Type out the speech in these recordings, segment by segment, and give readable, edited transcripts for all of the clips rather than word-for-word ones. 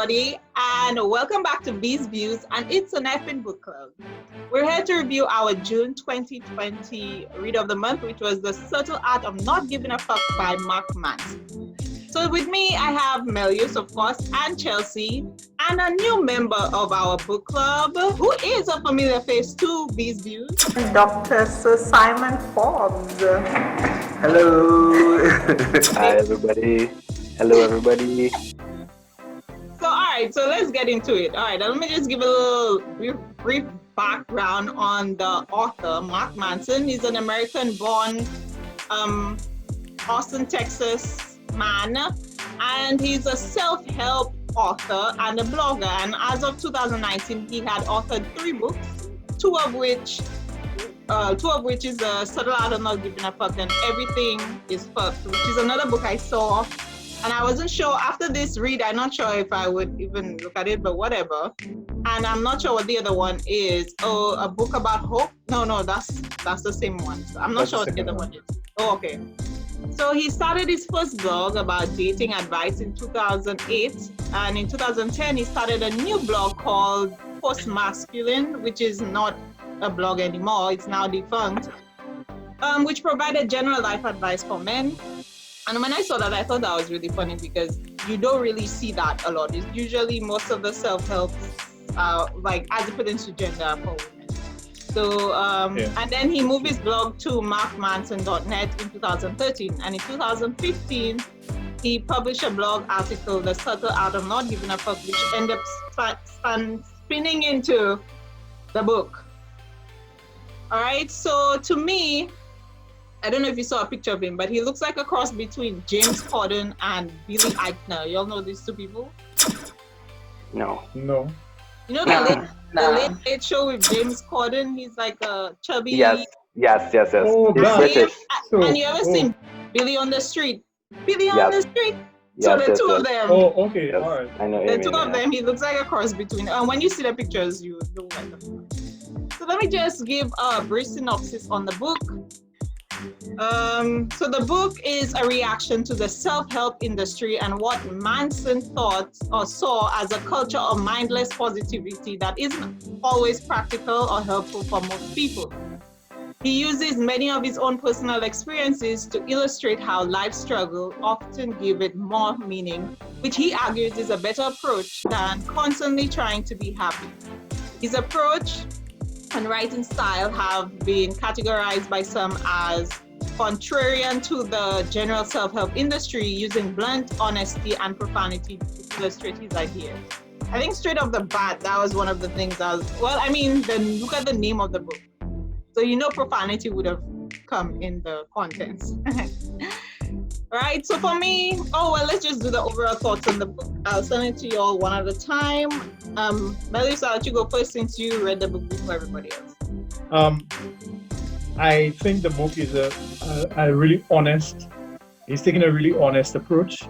everybody, and welcome back to Bees Views, and it's an Effin book club. We're here to review our June 2020 read of the month, which was The Subtle Art of Not Giving a Fuck by Mark Manson. So with me, I have Melius, of course, and Chelsea, and a new member of our book club, who is a familiar face to Bees Views. Dr. Sir Simon Forbes. Hello. Hi, everybody. Hello, everybody. So, all right, so let's get into it. All right, let me just give a little brief background on the author, Mark Manson. He's an American-born Austin, Texas man, and he's a self-help author and a blogger. And as of 2019, he had authored 3 books, two of which is The Subtle Art of Not Giving a Fuck and Everything is Fucked, which is another book I saw. And I wasn't sure, after this read, I'm not sure if I would even look at it, but whatever. And I'm not sure what the other one is. Oh, a book about hope? No, that's the same one. So I'm not sure what the other one is. Oh, okay. So he started his first blog about dating advice in 2008. And in 2010, he started a new blog called Post Masculine, which is not a blog anymore. It's now defunct, which provided general life advice for men. And when I saw that, I thought that was really funny because you don't really see that a lot. It's usually most of the self-help, like as it pertains to gender, for women. So, and then he moved his blog to markmanson.net in 2013. And in 2015, he published a blog article, The Subtle Art of Not Giving a Fuck, which ended up spinning into the book. All right, so to me, I don't know if you saw a picture of him, but he looks like a cross between James Corden and Billy Eichner. Y'all know these two people? No. You know the late show with James Corden? He's like a chubby... Yes. Oh, He's British. And you ever seen Billy on the Street? Billy on the Street? So the two of them. Oh, okay, Yes. all right. I know. The two of them, he looks like a cross between... And when you see the pictures, you know what the fuck. So let me just give a brief synopsis on the book. So the book is a reaction to the self-help industry and what Manson thought or saw as a culture of mindless positivity that isn't always practical or helpful for most people. He uses many of his own personal experiences to illustrate how life's struggle often give it more meaning, which he argues is a better approach than constantly trying to be happy. His approach and writing style have been categorized by some as contrarian to the general self-help industry, using blunt honesty and profanity to illustrate his ideas. I think straight off the bat, that was one of the things look at the name of the book. So you know profanity would have come in the contents. Right, so for me, let's just do the overall thoughts on the book. I'll send it to you all one at a time. Melius, I'll let you go first since you read the book before everybody else. I think the book is a really honest, he's taking a really honest approach,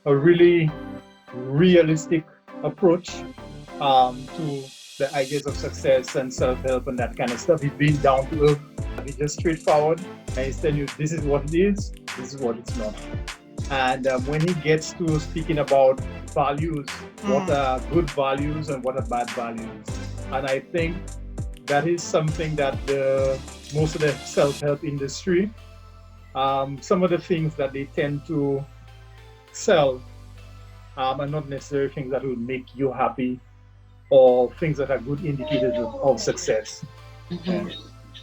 a really realistic approach to the ideas of success and self-help and that kind of stuff. He's being down to earth. He's just straightforward, and he's telling you this is what it is, this is what it's not. And when he gets to speaking about values, what are good values and what are bad values, and I think that is something that most of the self-help industry, some of the things that they tend to sell are not necessarily things that will make you happy or things that are good indicators of success. Mm-hmm.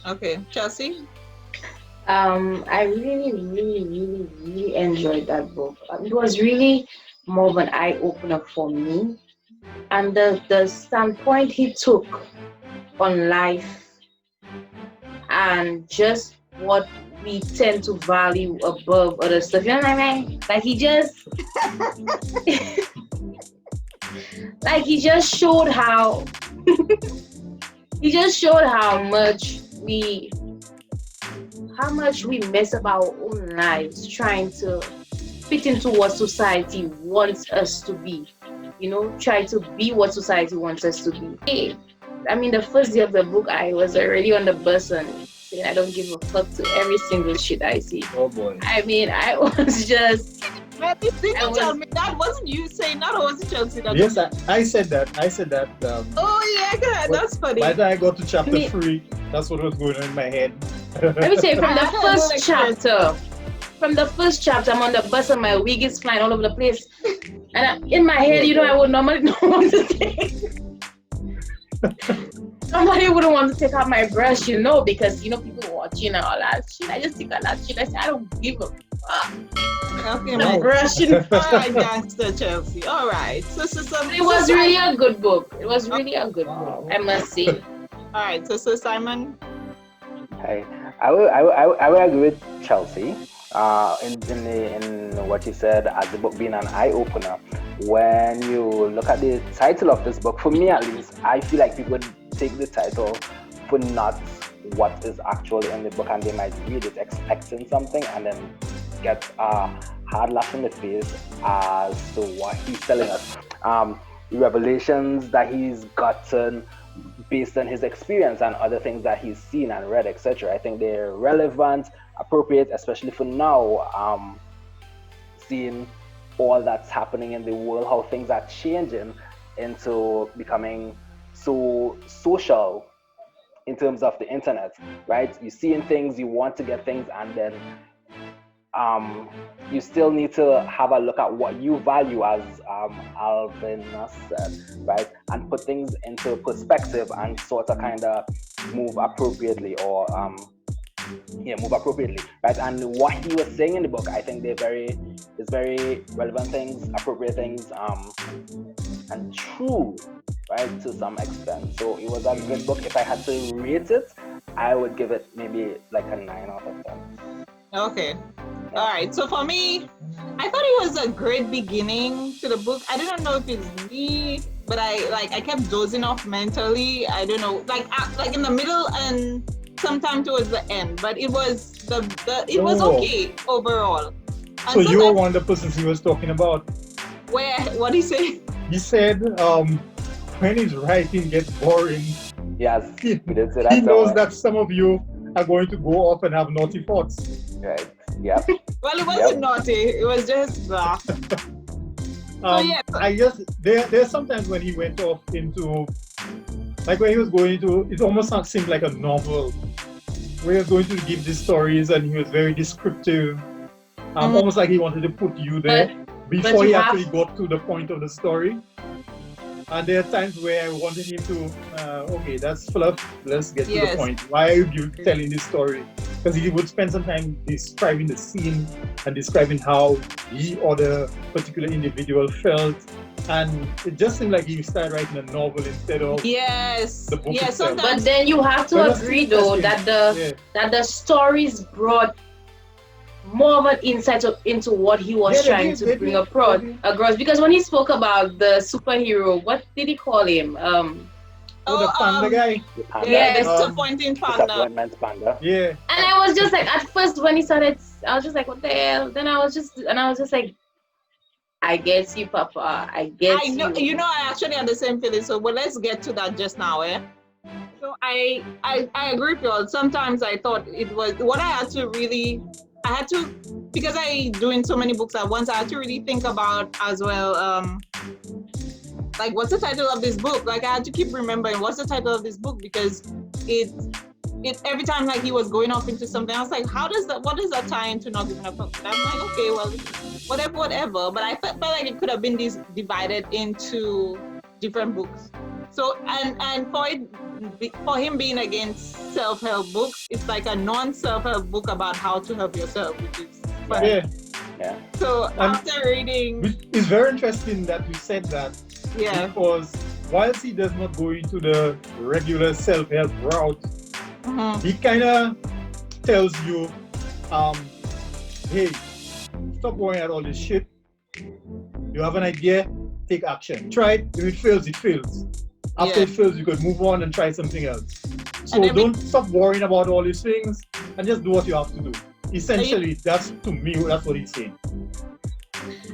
Okay, Chelsea? I really enjoyed that book. It was really more of an eye-opener for me. And the standpoint he took on life and just what we tend to value above other stuff. You know what I mean? Like he just he just showed how much we mess up our own lives trying to fit into what society wants us to be. Try to be what society wants us to be. I mean, the first day of the book, I was already on the bus and saying I don't give a fuck to every single shit I see. Oh boy. I mean, I was just. Maybe did you tell me that wasn't you saying that, or was it Chelsea that? Yes, I said that. I said that. Oh yeah, God, that's funny. By the time I got to chapter 3, that's what was going on in my head. Let me say, from the first chapter, I'm on the bus and my wig is flying all over the place. And in my head, I would normally not want to take. Somebody wouldn't want to take out my brush, because, people watching and all that shit. I just take out that shit. I say, I don't give a fuck. Okay, my brushing. All right, gangster Chelsea. All right. So it was really a good book. It was really a good book, I must say. All right. So Simon. Hi. I would agree with Chelsea in what you said as the book being an eye opener. When you look at the title of this book, for me at least, I feel like people take the title for not what is actually in the book, and they might read it expecting something and then get a hard laugh in the face as to what he's telling us. The revelations that he's gotten based on his experience and other things that he's seen and read, etc. I think they're relevant, appropriate, especially for now, seeing all that's happening in the world, how things are changing into becoming so social in terms of the internet, right? You're seeing things, you want to get things, and then you still need to have a look at what you value, as Alvin said, right? And put things into perspective and sort of kind of move appropriately, or move appropriately, right? And what he was saying in the book, I think it's very relevant things, appropriate things, and true, right, to some extent. So it was a good book. If I had to rate it, I would give it maybe like a 9 out of 10. Okay. All right. So for me, I thought it was a great beginning to the book. I didn't know if it's me, but I kept dozing off mentally. I don't know, like in the middle and sometime towards the end. But it was it was okay overall. And so you were one of the persons he was talking about. Where? What did he say? He said when his writing gets boring, yes, he knows that some of you are going to go off and have naughty thoughts. Right. Yeah. Well, it wasn't naughty. It was just blah. I just there's sometimes when he went off into, like when he was going to, it almost seemed like a novel where he was going to give these stories and he was very descriptive, almost like he wanted to put you there before he actually got to the point of the story. And there are times where I wanted him to, okay, that's fluff, let's get to the point. Why are you telling this story? Because he would spend some time describing the scene and describing how he or the particular individual felt. And it just seemed like he started writing a novel instead of the book itself. But then you have to agree though that the stories brought more of an insight into what he was trying to bring across. Because when he spoke about the superhero, what did he call him? The panda guy. The disappointing panda. Yeah. And I was just like, at first when he started, I was just like, what the hell? Then I was just like, I get you, Papa. I get you. You know, I actually had the same feeling. So, well, let's get to that just now, So I agree with you. Sometimes I thought it was what I had to, because I doing so many books at once, I had to really think about as well, like, what's the title of this book? Like, I had to keep remembering what's the title of this book, because it every time like he was going off into something, I was like, what does that tie into Not Giving a Fuck? And I'm like, okay, well, whatever. But I felt like it could have been divided into different books. So, and for him being against self-help books, it's like a non-self-help book about how to help yourself, which is funny. Yeah. So after reading, it's very interesting that you said that. Yeah. Because whilst he does not go into the regular self-help route, he kind of tells you, hey, stop worrying about all this shit. You have an idea, take action. Try it. If it fails, it fails. After it fails, you could move on and try something else. So don't stop worrying about all these things and just do what you have to do. Essentially, that's what he's saying.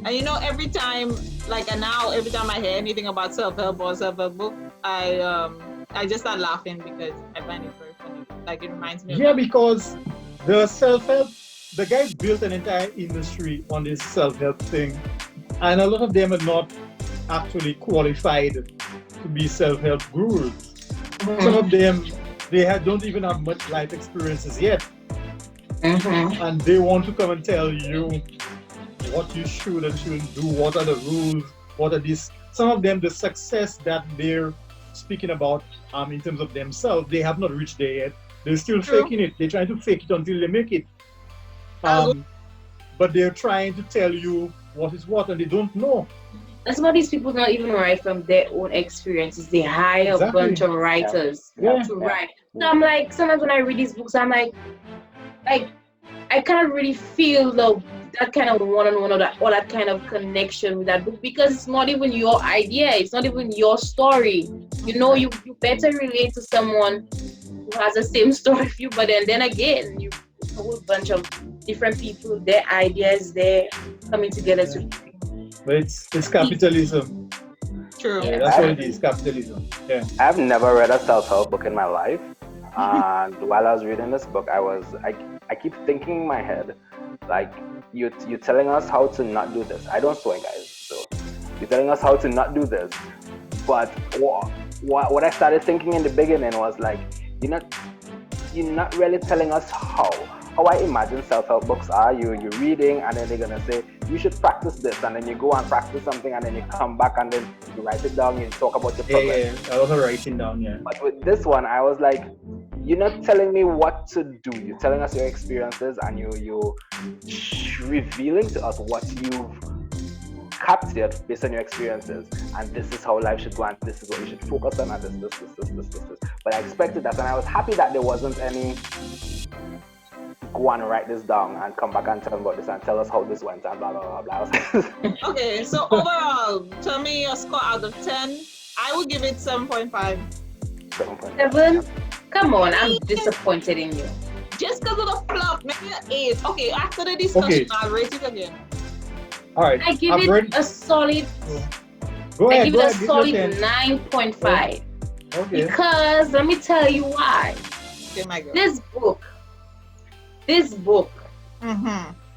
And you know, every time I hear anything about self-help or self-help book, I just start laughing because I find it very funny. Like it reminds me of Yeah, that. because the self-help, the guys built an entire industry on this self-help thing, and a lot of them are not actually qualified to be self-help gurus. Some of them, don't even have much life experiences yet, and they want to come and tell you what you should and shouldn't do, what are the rules, what are these. Some of them, the success that they're speaking about in terms of themselves, they have not reached there yet. They're still True. faking it. They're trying to fake it until they make it. I'll go- But they're trying to tell you what is what, and they don't know. And some of these people don't even write from their own experiences. They hire a bunch of writers to write. So I'm like, sometimes when I read these books, I'm like I can't really feel that kind of one-on-one or that kind of connection with that book, because it's not even your idea. It's not even your story. You better relate to someone who has the same story as you. But then again, you a whole bunch of different people, their ideas, they're coming together to. But it's capitalism. True. Yeah, that's what it is, capitalism. Yeah. I've never read a self-help book in my life. And while I was reading this book, I keep thinking in my head, like, you're telling us how to not do this. I don't swear, guys. So you're telling us how to not do this. But what I started thinking in the beginning was like, you're not really telling us how I imagine self-help books are. You're reading, and then they're gonna say you should practice this, and then you go and practice something, and then you come back and then you write it down. You talk about your problem. Yeah, I was writing down. Yeah. But with this one, I was like, you're not telling me what to do. You're telling us your experiences, and you're revealing to us what you've captured based on your experiences, and this is how life should go, and this is what you should focus on, and this. But I expected that, and I was happy that there wasn't any go and write this down and come back and tell about this and tell us how this went and blah blah blah blah. Okay, so overall, tell me your score out of 10. I would give it 7.5. 7.5. Come on, I'm disappointed in you. Just because of the flop, maybe an 8. Okay, after the discussion, I'll rate it again. All right. I give it a solid. Go ahead. I give it a solid 9.5. Okay. Because let me tell you why. Okay, my girl. This book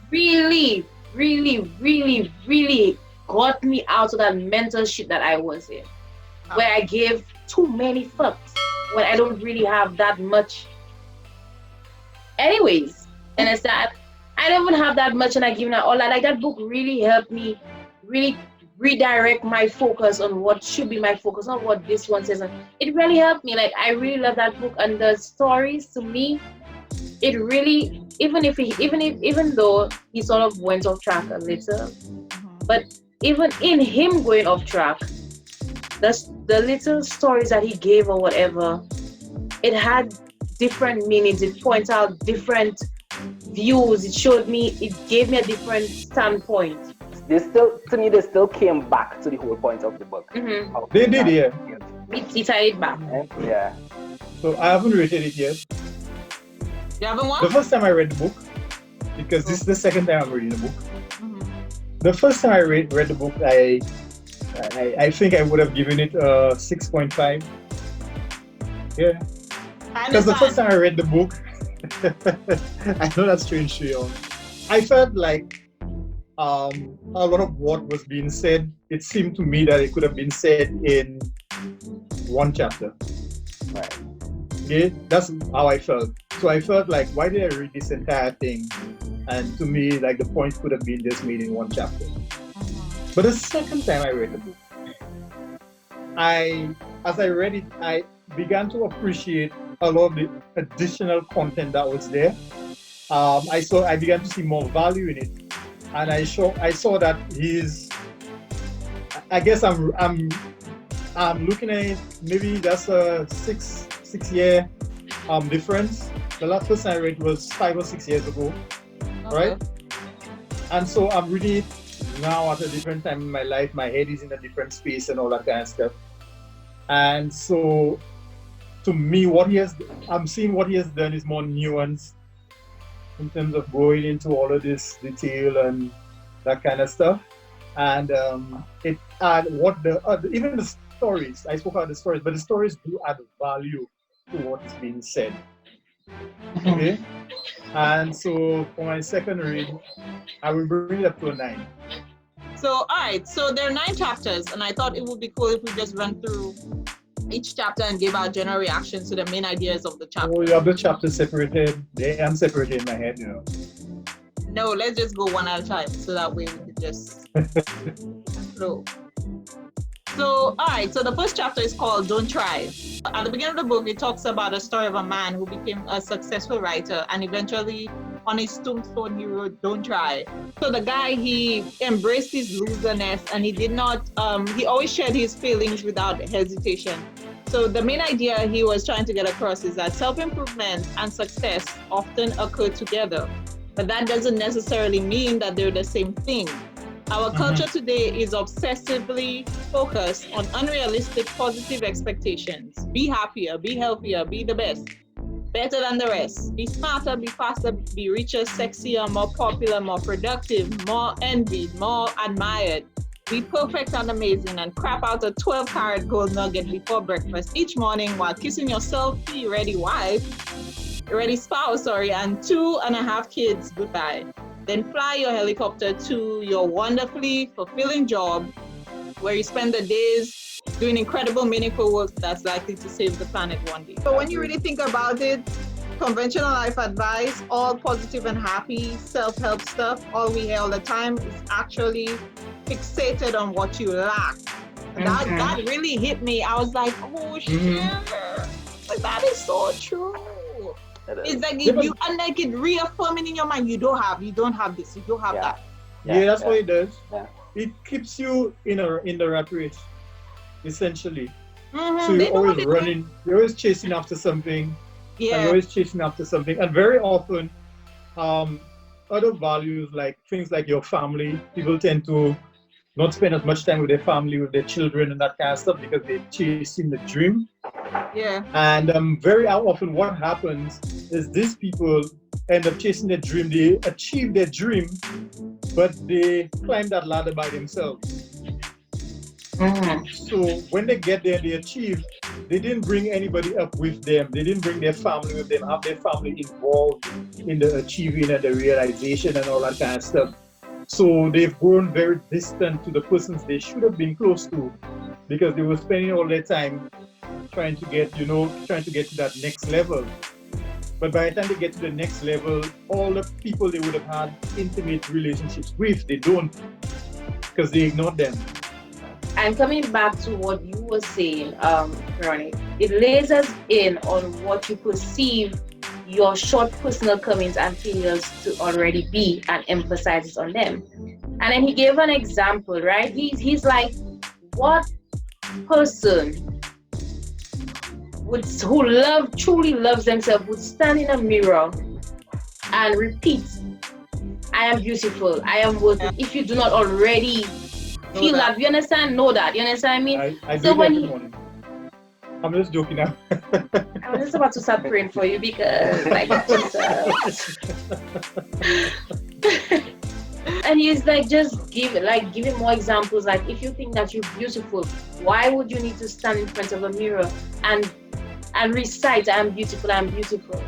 really, really, really, really got me out of that mental shit that I was in, where I gave too many fucks when I don't really have that much. Anyways, and it's that I don't even have that much, and I give it all that. Like, that book really helped me really redirect my focus on what should be my focus, not what this one says. It really helped me. Like, I really love that book, and the stories, to me, it really, even though he sort of went off track a little, but even in him going off track, the little stories that he gave or whatever, it had different meanings. It points out different views. It gave me a different standpoint. They still came back to the whole point of the book. They did, yeah. He tied it back. Yeah. So I haven't rated it yet. You haven't watched? The first time I read the book, because this is the second time I'm reading the book. The first time I read the book, I think I would have given it a 6.5. Yeah. Because the first time I read the book, I know that's strange to you. I felt like a lot of what was being said, it seemed to me that it could have been said in one chapter. Right. Okay, that's how I felt. So I felt like, why did I read this entire thing? And to me, like, the point could have been just made in one chapter. But the second time I read the book, as I read it, I began to appreciate a lot of the additional content that was there. I began to see more value in it, and I saw that I guess I'm looking at it. Maybe that's a 6 year difference. The first time I read was 5 or 6 years ago, right? And so I'm reading it now at a different time in my life. My head is in a different space and all that kind of stuff. And so, to me, I'm seeing what he has done is more nuanced in terms of going into all of this detail and that kind of stuff. And even the stories, I spoke about the stories, but the stories do add value to what is being said. Okay. And so for my second read, I will bring it up to a 9. So, all right. So there are 9 chapters, and I thought it would be cool if we just run through each chapter and give our general reactions to the main ideas of the chapter. Oh, you have the chapters separated. They am separated in my head, you know. No, let's just go one at a time, so that way we can just flow. So, all right. So the first chapter is called "Don't Try." At the beginning of the book, it talks about a story of a man who became a successful writer, and eventually, on his tombstone, he wrote "Don't try." So the guy, he embraced his loserness, and he did not. He always shared his feelings without hesitation. So the main idea he was trying to get across is that self-improvement and success often occur together, but that doesn't necessarily mean that they're the same thing. Our culture today is obsessively focused on unrealistic positive expectations. Be happier, be healthier, be the best, better than the rest. Be smarter, be faster, be richer, sexier, more popular, more productive, more envied, more admired. Be perfect and amazing, and crap out a 12-carat gold nugget before breakfast each morning while kissing your selfie-ready spouse, and 2.5 kids goodbye. Then fly your helicopter to your wonderfully fulfilling job where you spend the days doing incredible, meaningful work that's likely to save the planet one day. So when you really think about it, conventional life advice, all positive and happy self-help stuff, all we hear all the time is actually fixated on what you lack. That really hit me. I was like, oh shit, like, that is so true. It's like you and like it reaffirming in your mind, you don't have this, you don't have that. Yeah, that's what it does. Yeah. It keeps you in the rat race, essentially. So you're always running, you're always chasing after something. Yeah. And you're always chasing after something. And very often, other values like things like your family, people tend to not spend as much time with their family, with their children and that kind of stuff because they're chasing the dream. Yeah. And very often what happens is these people end up chasing their dream. They achieve their dream, but they climb that ladder by themselves. So when they get there, they achieve, they didn't bring anybody up with them. They didn't bring their family with them, have their family involved in the achieving and the realization and all that kind of stuff. So they've grown very distant to the persons they should have been close to because they were spending all their time trying to get to that next level. But by the time they get to the next level, all the people they would have had intimate relationships with, they don't, because they ignored them. And coming back to what you were saying, Ronnie, it lays us in on what you perceive your short personal comings and failures to already be and emphasizes on them. And then he gave an example, right? He's like, what person who truly loves themselves would stand in a mirror and repeat, I am beautiful, I am worth it, if you do not already feel that. You understand? Know that. You understand what I mean? I so when I'm just joking now. I'm just about to start praying for you because like and he's like, just giving more examples. Like, if you think that you're beautiful, why would you need to stand in front of a mirror and recite, I'm beautiful, I'm beautiful?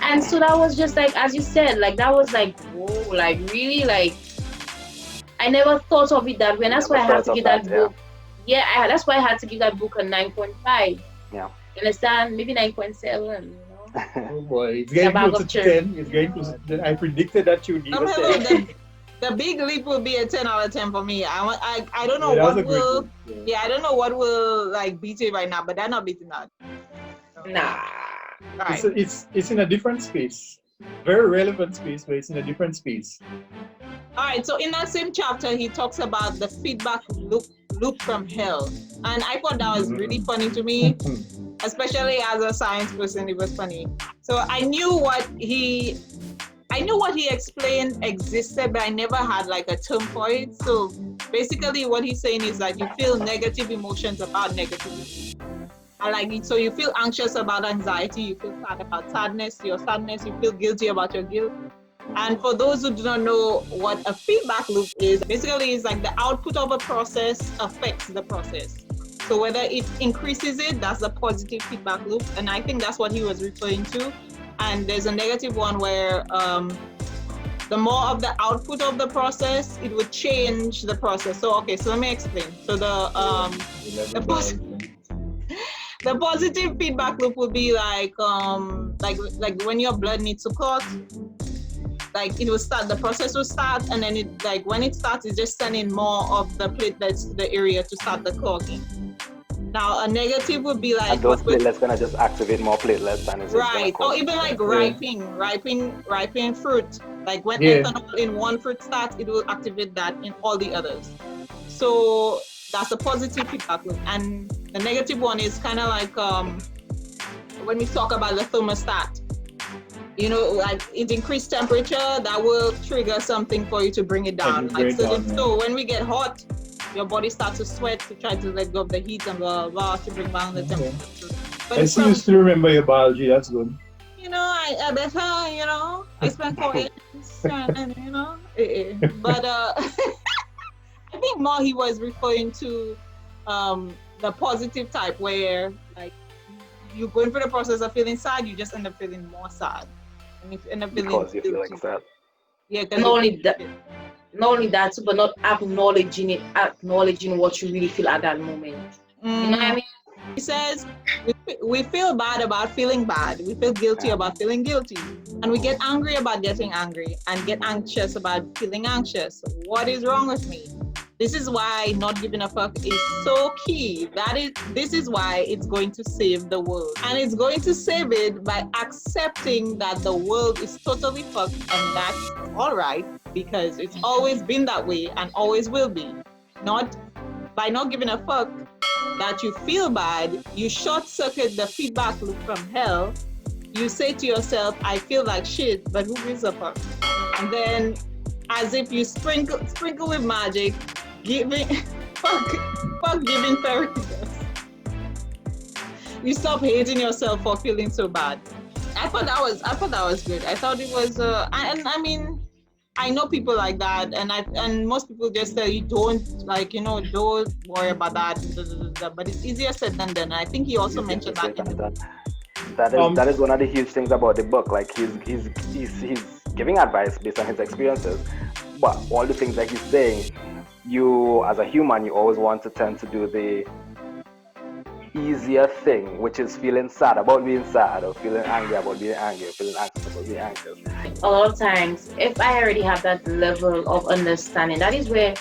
And so that was just like, as you said, like that was like, whoa, like really, like I never thought of it that way. And that's why I had to give that book. Yeah, that's why I had to give that book a 9.5. Yeah. You understand? Maybe 9.7. You know? Oh boy, it's getting close to 10. It's getting close. I predicted that you would give a 10. The big leap will be a 10 out of 10 for me. I don't know what will. Yeah, I don't know what will like beat it right now, but they're not beating that. Nah. Right. It's in a different space. Very relevant space, but it's in a different space. All right, so in that same chapter, he talks about the feedback loop from hell. And I thought that was really funny to me, especially as a science person, it was funny. So I knew what he explained existed, but I never had like a term for it. So basically what he's saying is that you feel negative emotions about negativity. And so you feel anxious about anxiety, you feel sad about sadness, you feel guilty about your guilt. And for those who do not know what a feedback loop is, basically it's like the output of a process affects the process. So whether it increases it, that's a positive feedback loop. And I think that's what he was referring to. and there's a negative one where the more of the output of the process, it would change the process. So okay, so let me explain. So the positive feedback loop would be like when your blood needs to clot, like it will start, the process will start, and then it, like when it starts, it's just sending more of the platelets to the area to start the clotting. Now a negative would be like, and those platelets gonna just activate more platelets, and it's right, or even like ripening fruit. Like when ethanol in one fruit starts, it will activate that in all the others. So that's a positive feedback loop. And the negative one is kind of like when we talk about the thermostat. You know, like it increased temperature, that will trigger something for you to bring it down. So when we get hot, your body starts to sweat to try to let go of the heat and blah, blah, to bring down the temperature. But I see you still remember your biology, that's good. You know, I better, you know, I spent 4 years, and, you know, but I think more he was referring to the positive type where, like, you're going through the process of feeling sad, you just end up feeling more sad. And if you end up feeling because you're feeling sad. Yeah, not only that, but not acknowledging what you really feel at that moment. You know what I mean? He says we feel bad about feeling bad, we feel guilty about feeling guilty, and we get angry about getting angry, and get anxious about feeling anxious. What is wrong with me? This is why not giving a fuck is so key. This is why it's going to save the world. And it's going to save it by accepting that the world is totally fucked, and that's all right, because it's always been that way and always will be. Not by not giving a fuck that you feel bad, you short circuit the feedback loop from hell. You say to yourself, I feel like shit, but who gives a fuck? And then, as if you sprinkle with magic, fuck giving therapy. You stop hating yourself for feeling so bad. I thought that was good. I thought it was and I mean, I know people like that, and most people just tell you don't worry about that. But it's easier said than done. I think he also mentioned that in the book. That is one of the huge things about the book. Like he's giving advice based on his experiences, but all the things that he's saying, you as a human, you always want to tend to do the easier thing, which is feeling sad about being sad, or feeling angry about being angry, or feeling anxious about being anxious. A lot of times, if I already have that level of understanding, that is where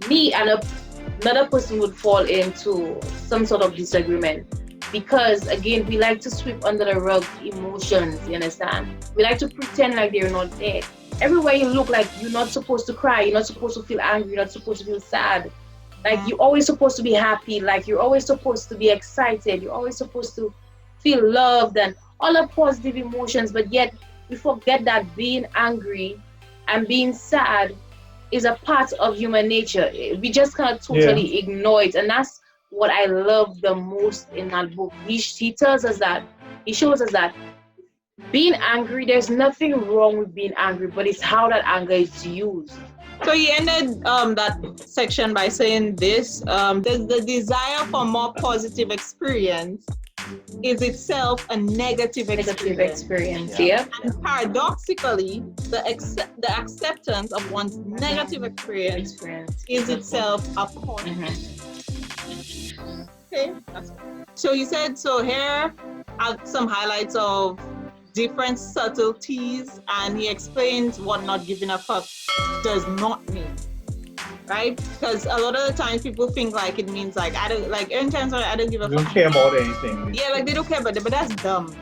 me and another person would fall into some sort of disagreement. Because again, we like to sweep under the rug emotions, you understand? We like to pretend like they're not there. Everywhere you look, like you're not supposed to cry, you're not supposed to feel angry, you're not supposed to feel sad. Like you're always supposed to be happy, like you're always supposed to be excited, you're always supposed to feel loved and all the positive emotions, but yet we forget that being angry and being sad is a part of human nature. We just can't totally ignore it, and that's what I love the most in that book. He shows us that being angry, there's nothing wrong with being angry, but it's how that anger is used. So he ended that section by saying this, the desire for more positive experience is itself a negative experience. Yeah. And paradoxically, the acceptance of one's negative experience is itself a positive. Okay. So he said, so here are some highlights of different subtleties, and he explains what not giving a fuck does not mean, right? Because a lot of the times people think like it means like I don't give a fuck. They don't care about anything. Yeah, like they don't care about it, but that's dumb.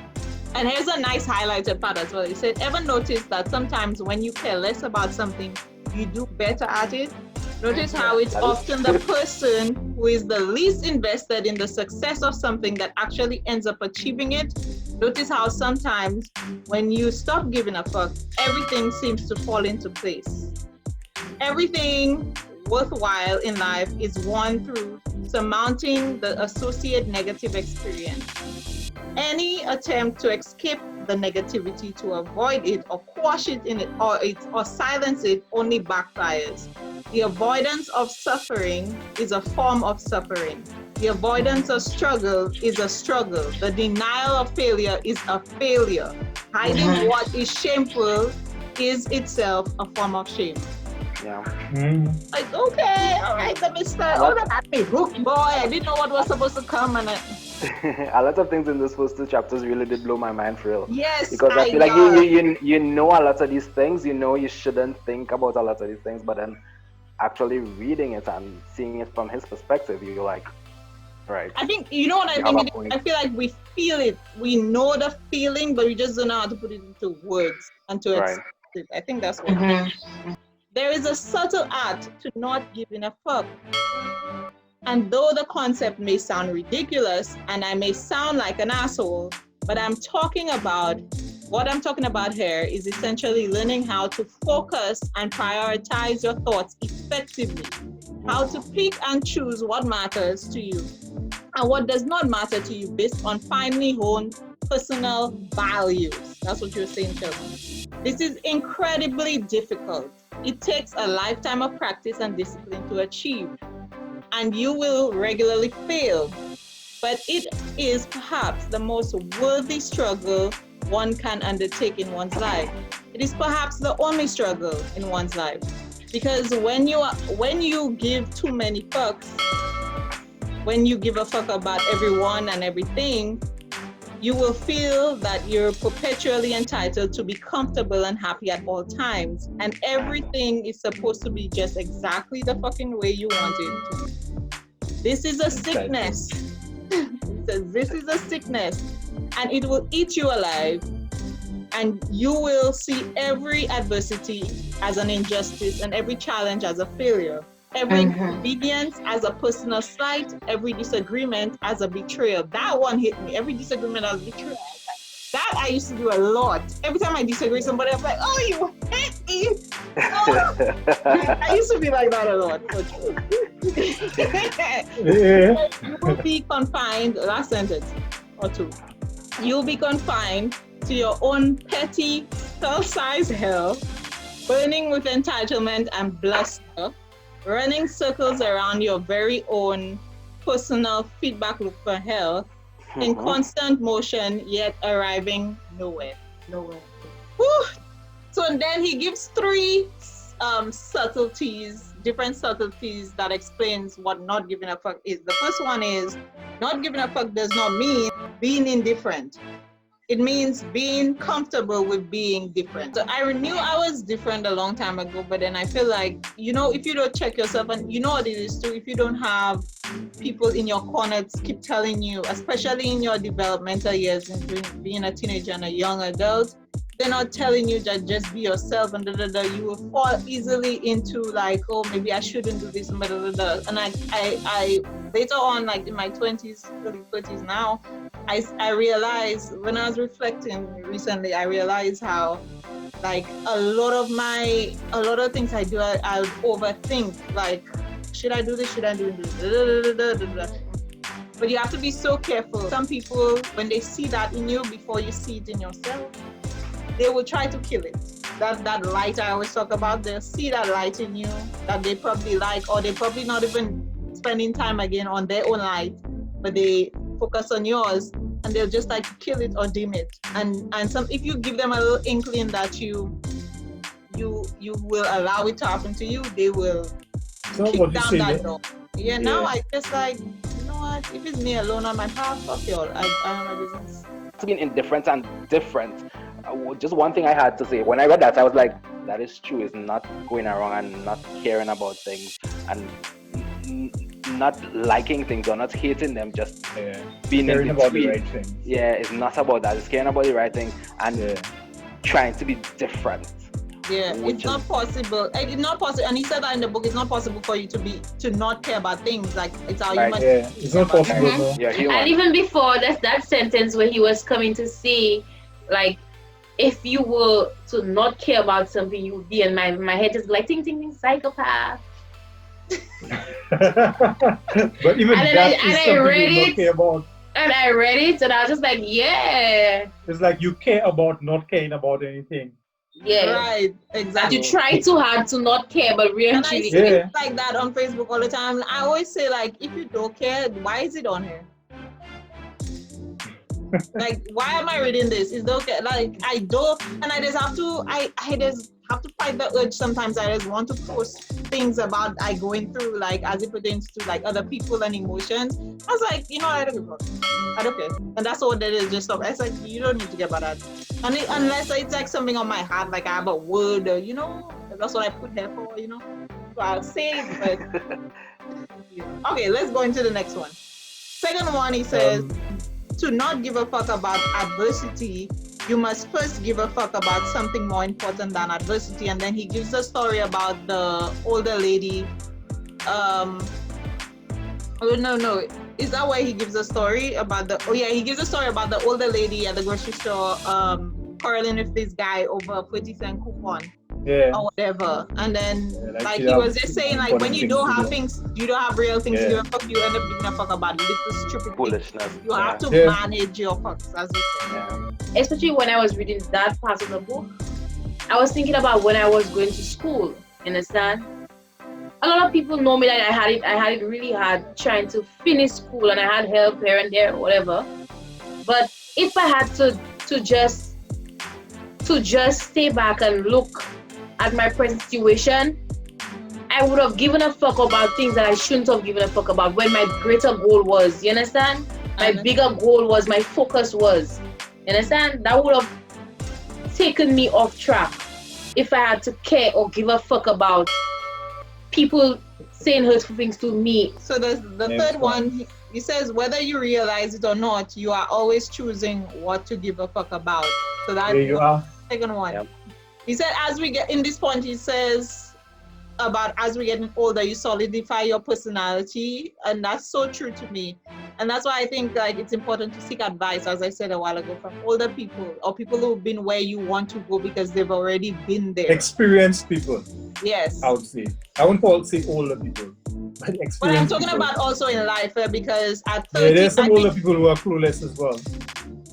And here's a nice highlighted part as well. He said, ever notice that sometimes when you care less about something, you do better at it? Notice how it's often the person who is the least invested in the success of something that actually ends up achieving it. Notice how sometimes when you stop giving a fuck, everything seems to fall into place. Everything worthwhile in life is won through surmounting the associated negative experience. Any attempt to escape the negativity, to avoid it or quash it in it or silence it only backfires. The avoidance of suffering is a form of suffering. The avoidance of struggle is a struggle. The denial of failure is a failure. Hiding what is shameful is itself a form of shame. Yeah. Like, okay, all right, let me start. Oh, that me hooked, boy. I didn't know what was supposed to come. And A lot of things in those first 2 chapters really did blow my mind for real. yes, Because I feel like you know a lot of these things, you know you shouldn't think about a lot of these things, but then actually reading it and seeing it from his perspective, you're like, right. I think, you know what I think? I feel like we feel it. We know the feeling, but we just don't know how to put it into words and to express it. I think that's what There is a subtle art to not giving a fuck. And though the concept may sound ridiculous and I may sound like an asshole, but what I'm talking about here is essentially learning how to focus and prioritize your thoughts effectively. How to pick and choose what matters to you and what does not matter to you based on finely honed personal values. That's what you're saying, Chelsea. This is incredibly difficult. It takes a lifetime of practice and discipline to achieve, and you will regularly fail. But it is perhaps the most worthy struggle one can undertake in one's life. It is perhaps the only struggle in one's life. Because when you give too many fucks, when you give a fuck about everyone and everything, you will feel that you're perpetually entitled to be comfortable and happy at all times. And everything is supposed to be just exactly the fucking way you want it to be. This is a sickness. This is a sickness. And it will eat you alive. And you will see every adversity as an injustice and every challenge as a failure. Every inconvenience as a personal slight, every disagreement as a betrayal. That one hit me. Every disagreement as a betrayal. That I used to do a lot. Every time I disagree with somebody, I'm like, oh, you hate me. Oh. I used to be like that a lot. You will be confined, last sentence or two. You'll be confined to your own petty, self-sized hell, burning with entitlement and bluster, running circles around your very own personal feedback loop for hell, in constant motion, yet arriving nowhere. Whew. So then he gives 3 subtleties, different subtleties that explains what not giving a fuck is. The first one is, not giving a fuck does not mean being indifferent. It means being comfortable with being different. So I knew I was different a long time ago, but then I feel like, if you don't check yourself, and you know what it is too, if you don't have people in your corner keep telling you, especially in your developmental years, and being a teenager and a young adult, they're not telling you that just be yourself and you will fall easily into like, oh, maybe I shouldn't do this and And I later on, like in my 20s, early 30s now, I realized, when I was reflecting recently, I realized how like a lot of things I do, I'll overthink, like, should I do this, should I do this? But you have to be so careful. Some people, when they see that in you before you see it in yourself, they will try to kill it. That light I always talk about, they'll see that light in you that they probably like, or they probably not even spending time again on their own light, but they focus on yours, and they'll just like kill it or dim it. And some, if you give them a little inkling that you will allow it to happen to you, they will kick down that door. Yeah, now I just like, you know what, if it's me alone on my path, fuck y'all, I have my business. Being indifferent and different. Just one thing I had to say, when I read that, I was like, that is true. It's not going around and not caring about things and not liking things or not hating them, just being caring in about the between. right things. Yeah, it's not about that. It's caring about the right thing and trying to be different. Yeah, it's not possible. It's not possible, and he said that in the book. It's not possible for you to not care about things. Like, it's how you must. Yeah, it's not possible. No. Yeah, and even before that sentence where he was coming to say, like, if you were to not care about something, you would be in my head is like ting ting ting, psychopath. But even that is something you not care about. And I read it, and I was just like, yeah. It's like you care about not caring about anything. Yeah. Right, That exactly. you try too hard to not care, but we And I actually see Yeah. like that on Facebook all the time. I always say, like, if you don't care, why is it on here? Like, why am I reading this? Is it okay? Like, I don't, and I just have to, I just have to fight the urge sometimes. I just want to post things about I going through, like, as it pertains to like other people and emotions. I was like, you know, I don't give a fuck. I don't care. And that's all that is, just stuff. It's like, you don't need to get about that. And unless it's like something on my heart, like I have a word, or, you know, that's what I put here for, you know. So I'll say it, but okay, let's go into the next one. Second one, he says, to not give a fuck about adversity, you must first give a fuck about something more important than adversity. And then he gives a story about the older lady. Oh, no. Is that why he gives a story about the, oh yeah, he gives a story about the older lady at the grocery store quarreling with this guy over a 50-cent coupon. Yeah. Or whatever. And then like you he have was just saying, like, when you don't have things, you don't have real things, you end up giving a fuck about little stupid Foolishness. things. You have to Yeah. manage your fucks, as you say. especially when I was reading that part of the book, I was thinking about when I was going to school. Understand? A lot of people know me that I had it really hard trying to finish school, and I had help here and there, whatever. But if I had to just stay back and look at my present situation, I would have given a fuck about things that I shouldn't have given a fuck about when my greater goal was. You understand? My bigger goal was, my focus was. You understand? That would have taken me off track if I had to care or give a fuck about people saying hurtful things to me. So the third one, he says, whether you realize it or not, you are always choosing what to give a fuck about. So that's the second one. Yep. He said, as we get in this point, he says about as we're getting older, you solidify your personality, and that's so true to me. And that's why I think like it's important to seek advice, as I said a while ago, from older people or people who've been where you want to go because they've already been there. Experienced people. Yes. I would say. I wouldn't say older people, but experienced But I'm talking people. about also in life, because at 30, there's some older people who are clueless as well.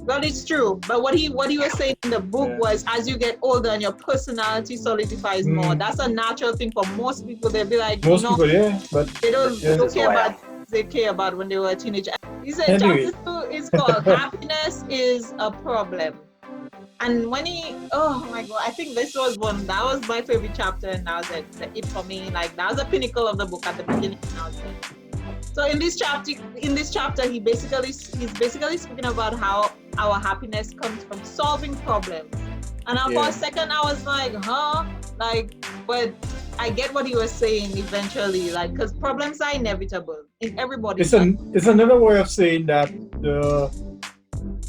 Well, it's true. But what he was saying in the book was, as you get older and your personality solidifies more, that's a natural thing for most people. They'll be like, most people, but they don't care about they care about when they were a teenager. He said, chapter 2 is called Happiness is a Problem. And when oh my God, I think this was that was my favorite chapter, and that was it for me. Like, that was the pinnacle of the book at the beginning. So in this chapter, he's basically speaking about how our happiness comes from solving problems. And for a second, I was like, but I get what he was saying eventually, like, because problems are inevitable in everybody's life. It's another way of saying that the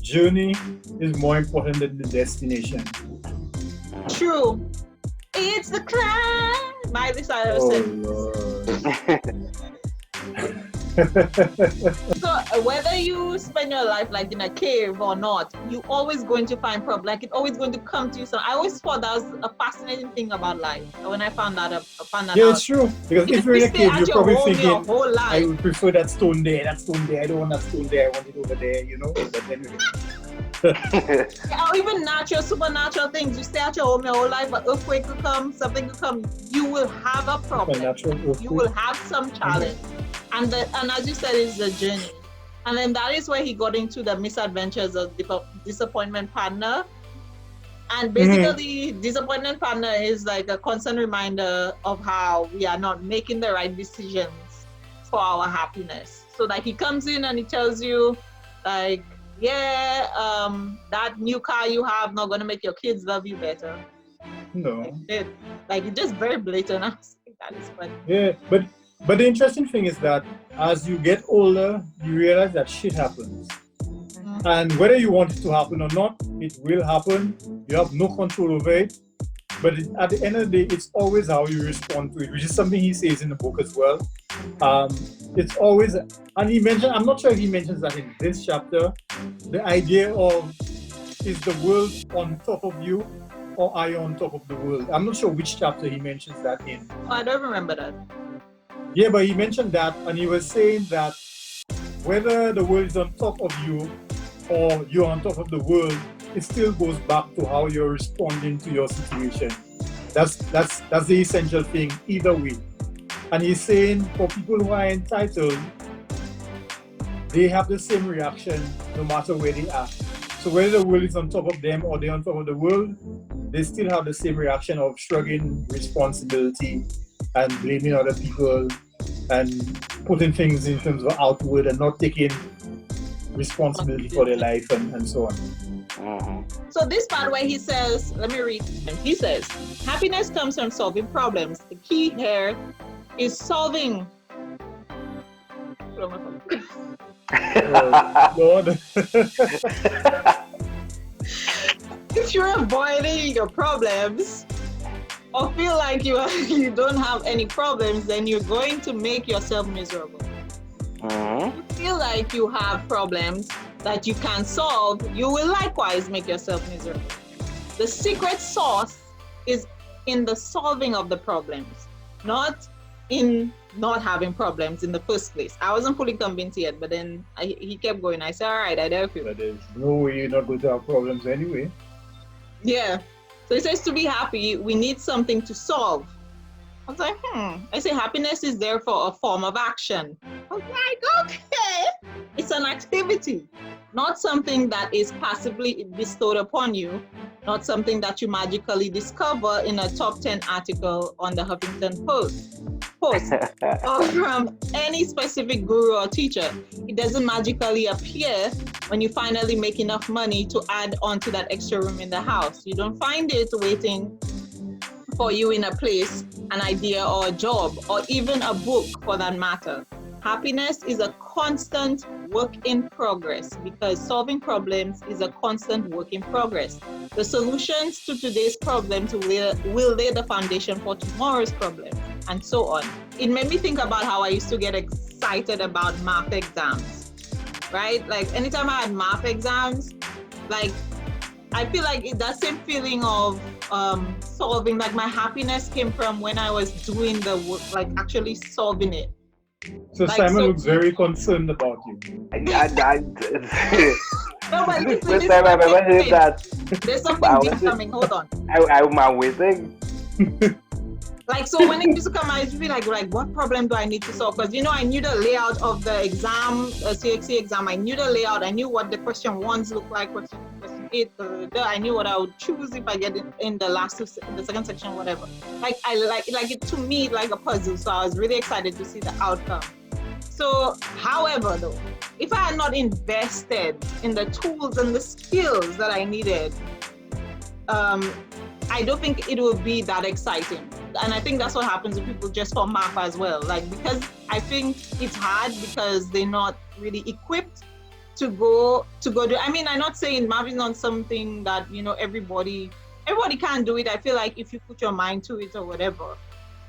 journey is more important than the destination. True. It's the climb. Miley Cyrus said. So whether you spend your life like in a cave or not, you always going to find problems. Like, it's always going to come to you. So I always thought that was a fascinating thing about life. When I found that out. Yeah, it's true. Because if you're in a cave, you're probably thinking, your whole life. I would prefer that stone there, I don't want that stone there, I want it over there, you know. But anyway. Or even natural, supernatural things. You stay at your home your whole life, an earthquake will come, something will come. You will have a problem. You will have some challenge. And as you said, it's the journey. And then that is where he got into the misadventures of disappointment partner. And basically, disappointment partner is like a constant reminder of how we are not making the right decisions for our happiness. So like, he comes in and he tells you, like, that new car you have not going to make your kids love you better. No. Like, it's just very blatant. I think that is funny. Yeah, but the interesting thing is that as you get older, you realize that shit happens. Mm-hmm. And whether you want it to happen or not, it will happen. You have no control over it. But at the end of the day, it's always how you respond to it, which is something he says in the book as well. It's always, and he mentioned, I'm not sure if he mentions that in this chapter, the idea of, is the world on top of you or are you on top of the world? I'm not sure which chapter he mentions that in. I don't remember that. Yeah, but he mentioned that, and he was saying that whether the world is on top of you or you're on top of the world, it still goes back to how you're responding to your situation. That's the essential thing either way. And he's saying for people who are entitled, they have the same reaction no matter where they are. So whether the world is on top of them or they're on top of the world, they still have the same reaction of shrugging responsibility and blaming other people and putting things in terms of outward and not taking responsibility for their life and so on. So this part where he says, let me read. He says, happiness comes from solving problems. The key here is solving. Lord. If you're avoiding your problems or feel like you don't have any problems, then you're going to make yourself miserable. If you feel like you have problems that you can solve, you will likewise make yourself miserable. The secret sauce is in the solving of the problems, not in not having problems in the first place. I wasn't fully convinced yet, but then he kept going. I said, all right, I dare feel. But there's no way you're not going to have problems anyway. Yeah. So he says to be happy, we need something to solve. I was like, I say happiness is therefore a form of action. I was like, okay. It's an activity, not something that is passively bestowed upon you, not something that you magically discover in a top 10 article on the Huffington Post or from any specific guru or teacher. It doesn't magically appear when you finally make enough money to add on to that extra room in the house. You don't find it waiting for you in a place, an idea or a job, or even a book for that matter. Happiness is a constant work in progress because solving problems is a constant work in progress. The solutions to today's problems will lay the foundation for tomorrow's problems, and so on. It made me think about how I used to get excited about math exams, right? Like anytime I had math exams, like I feel like that same feeling of solving, like my happiness came from when I was doing the work, like actually solving it. So Like, Simon so- looks very concerned about you. No, but listen, First time I've ever heard that. There's something deep coming. Hold on. I'm waiting. Like, so when it used to come, I used to be like, what problem do I need to solve? Because, I knew the layout of the exam, CXC exam. I knew the layout. I knew what the question ones look like, question 8. I knew what I would choose if I get it in the last two, in the second section, whatever. Like, I like it to me like a puzzle. So I was really excited to see the outcome. So, however, though, if I had not invested in the tools and the skills that I needed, I don't think it will be that exciting. And I think that's what happens with people just for math as well. Like, because I think it's hard because they're not really equipped to go do. I mean, I'm not saying math is not something that, everybody can't do it. I feel like if you put your mind to it or whatever.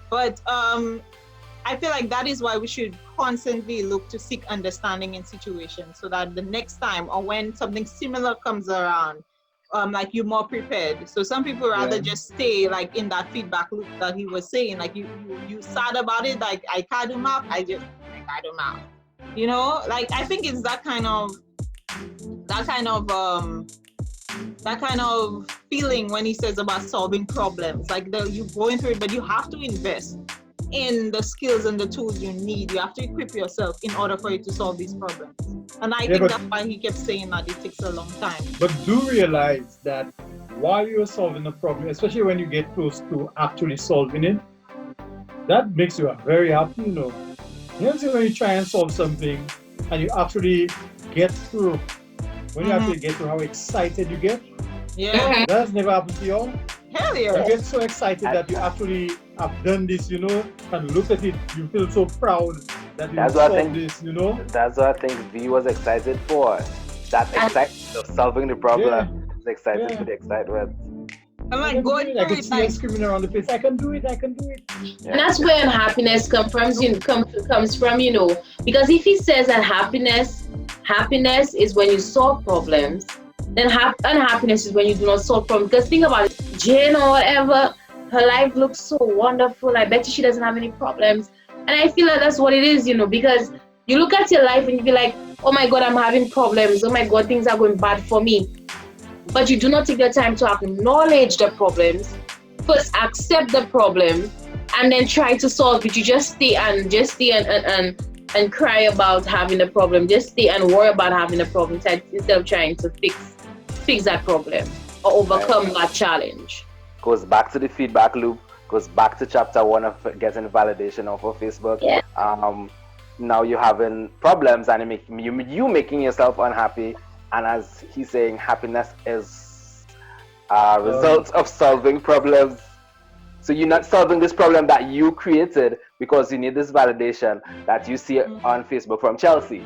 But I feel like that is why we should constantly look to seek understanding in situations so that the next time or when something similar comes around, like you're more prepared. So some people rather just stay like in that feedback loop that he was saying, like you sad about it, like I can't do math, I do math. Like I think it's that kind of feeling when he says about solving problems, like you going through it, but you have to invest in the skills and the tools you need. You have to equip yourself in order for you to solve these problems. And I think that's why he kept saying that it takes a long time. But do realize that while you're solving a problem, especially when you get close to actually solving it, that makes you very happy, You know when you try and solve something and you actually get through, when you actually get through, how excited you get. Yeah. That's never happened to you all. Hell yeah. You get so excited that you actually have done this, and look at it, you feel so proud that you solved this, That's what I think V was excited for. That excitement of solving the problem. He's excited for the excitement. I'm like going through I could it, see him screaming around the place, I can do it. Yeah. And that's where happiness comes from, because if he says that happiness is when you solve problems, then unhappiness is when you do not solve problems. Because think about it, Jane or whatever, her life looks so wonderful. I bet you she doesn't have any problems. And I feel like that's what it is, because you look at your life and you be like, oh my God, I'm having problems. Oh my God, things are going bad for me. but you do not take the time to acknowledge the problems, first accept the problem, and then try to solve it. You just stay and cry about having a problem. Just stay and worry about having a problem instead of trying to fix that problem or overcome that challenge. Goes back to the feedback loop, goes back to chapter 1 of getting validation off of Facebook. Yeah. Now you're having problems and you making yourself unhappy, and as he's saying, happiness is a result of solving problems. So you're not solving this problem that you created because you need this validation that you see on Facebook from Chelsea,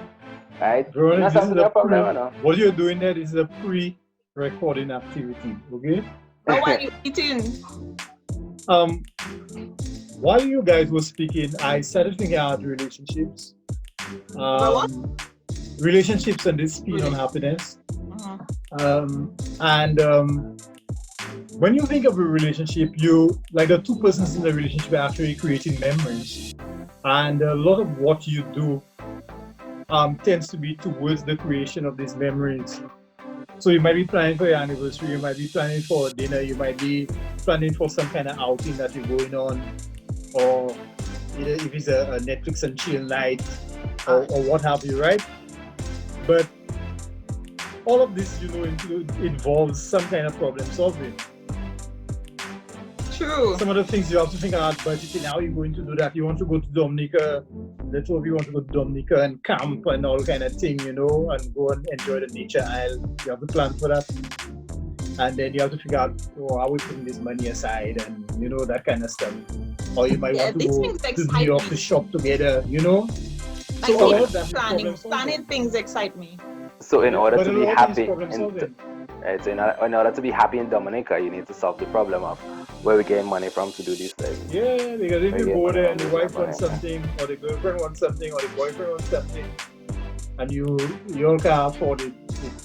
right? Bro, That's a problem, no? What you're doing there is a pre-recording activity, okay? How are you eating? While you guys were speaking, I started thinking about relationships. Relationships and this spin on happiness. When you think of a relationship, the two persons in the relationship are actually creating memories. And a lot of what you do tends to be towards the creation of these memories. So you might be planning for your anniversary, you might be planning for a dinner, you might be planning for some kind of outing that you're going on, or if it's a Netflix and chill night, or what have you, right? But all of this, involves some kind of problem solving. True. Some of the things you have to think about budgeting, how you're going to do that. You want to go to Dominica, the two of you want to go to Dominica and camp and all kind of thing, and go and enjoy the nature isle. You have to plan for that. And then you have to figure out, how we putting this money aside and, that kind of stuff. Or you might want to go to New York to shop together, Like So all of that is planning things excite me. So in order But to a be lot of happy, these problem solving. in order to be happy in Dominica, you need to solve the problem of where we get money from to do these things. Yeah, because if you Yeah, go there and the yeah, wife yeah. wants something, or the girlfriend wants something, or the boyfriend wants something, and you all can't afford it,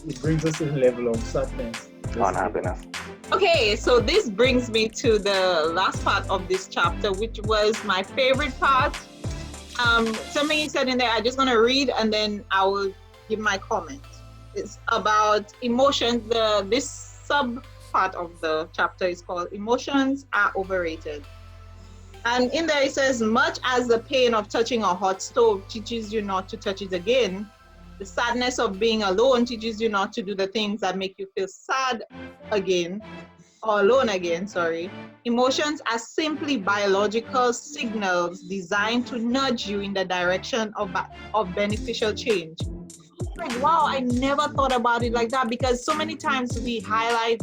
it brings us to the level of sadness. Unhappiness. Okay, so this brings me to the last part of this chapter, which was my favorite part. Something he said in there, I'm just gonna read and then I will give my comment. It's about emotions. This sub part of the chapter is called Emotions Are Overrated. And in there it says, much as the pain of touching a hot stove teaches you not to touch it again, the sadness of being alone teaches you not to do the things that make you feel sad again, or alone again, sorry. Emotions are simply biological signals designed to nudge you in the direction of beneficial change. Like, wow, I never thought about it like that, because so many times we highlight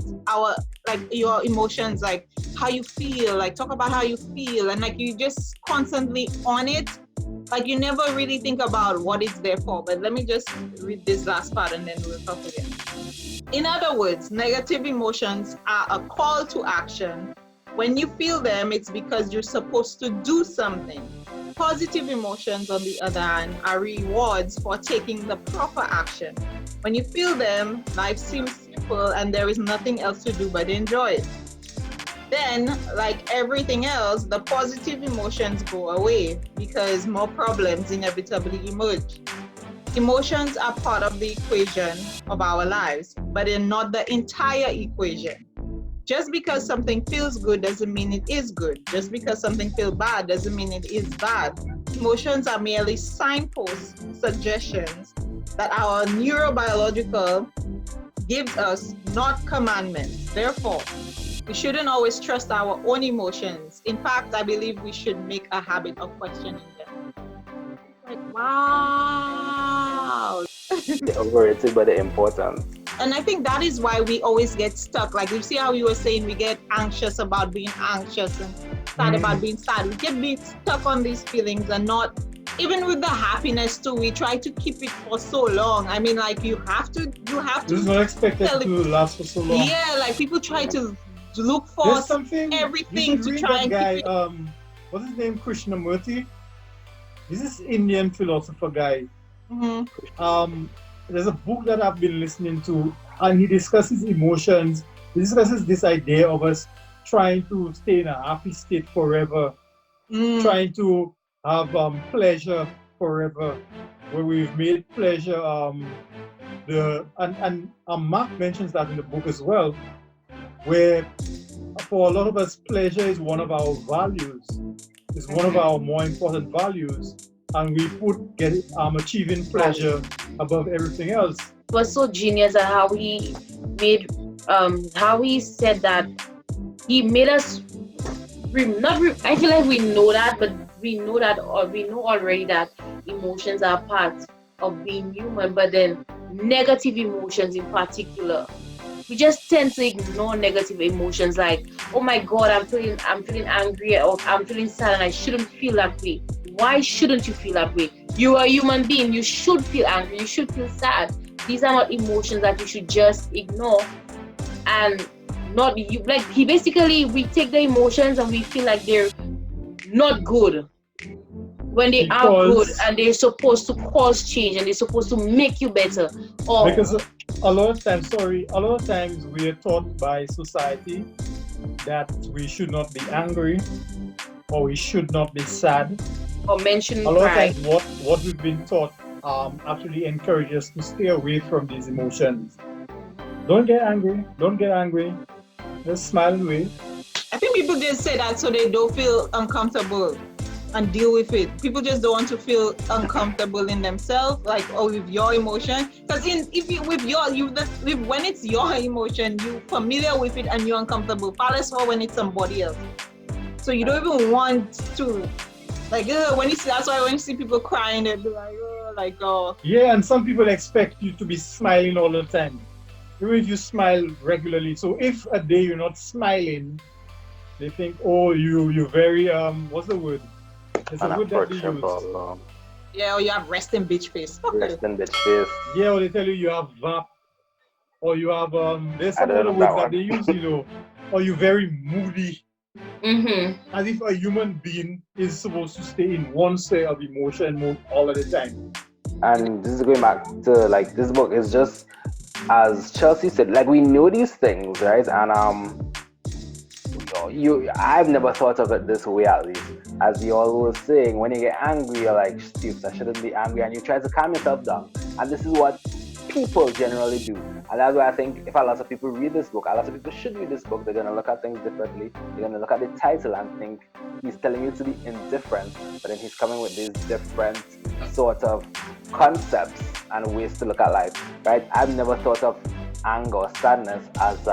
your emotions, like how you feel, like talk about how you feel, and like you just constantly on it. Like you never really think about what it's there for. But let me just read this last part and then we'll talk again. In other words, negative emotions are a call to action. When you feel them, it's because you're supposed to do something. Positive emotions, on the other hand, are rewards for taking the proper action. When you feel them, life seems simple and there is nothing else to do but enjoy it. Then, like everything else, the positive emotions go away because more problems inevitably emerge. Emotions are part of the equation of our lives, but they're not the entire equation. Just because something feels good doesn't mean it is good. Just because something feels bad doesn't mean it is bad. Emotions are merely signposts, suggestions that our neurobiological gives us, not commandments. Therefore, we shouldn't always trust our own emotions. In fact, I believe we should make a habit of questioning them. Like, wow. The overrated but the important. And I think that is why we always get stuck. Like you see how you were saying, we get anxious about being anxious and sad about being sad. We get being stuck on these feelings and not, even with the happiness too, we try to keep it for so long. I mean, like you have to. It's not expected to last for so long. Yeah, like people try to look for everything to try and guy, keep it. What's his name? Krishnamurti. He's this Indian philosopher guy. Mm-hmm. There's a book that I've been listening to, and he discusses emotions. He discusses this idea of us trying to stay in a happy state forever, trying to have pleasure forever, where we've made pleasure Mark mentions that in the book as well, where for a lot of us pleasure is one of our values, is one of our more important values, and we put achieving pleasure above everything else. It was so genius at how he made how he said that he made us I feel like we know that, but we know already that emotions are part of being human, but then negative emotions in particular, we just tend to ignore negative emotions, like, oh my god, I'm feeling angry, or I'm feeling sad and I shouldn't feel that way. Why shouldn't you feel that way? You are a human being. You should feel angry, you should feel sad. These are not emotions that you should just ignore. And not you, like, we take the emotions and we feel like they're not good when they are good, and they're supposed to cause change, and they're supposed to make you better. Because a lot of times we are taught by society that we should not be angry, or we should not be sad, or mention a lot pride. of times what we've been taught actually encourages us to stay away from these emotions. Don't get angry, just smile and wave. I think people just say that so they don't feel uncomfortable and deal with it. People just don't want to feel uncomfortable in themselves, like, with your emotion. Because when it's your emotion, you're familiar with it and you're uncomfortable. Far less so when it's somebody else. So you don't even want to, like, that's why when you see people crying, they'll be like, Yeah, and some people expect you to be smiling all the time, even if you smile regularly. So if a day you're not smiling, they think, oh, you're very what's the word? It's a word that they use. Yeah, or you have resting bitch face. Resting bitch face. Yeah, or they tell you have VAP, or you have there's some other words that they use, or you're very moody. As if a human being is supposed to stay in one state of emotion mode all of the time. And this is going back to, like, this book is just, as Chelsea said, like, we know these things, right? And I've never thought of it this way, at least. As you all were saying, when you get angry, you're like, Steve, I shouldn't be angry, and you try to calm yourself down. And this is what people generally do. And that's why I think if a lot of people read this book, a lot of people should read this book, they're going to look at things differently. They're going to look at the title and think he's telling you to be indifferent, but then he's coming with these different sort of concepts and ways to look at life, right? I've never thought of anger or sadness as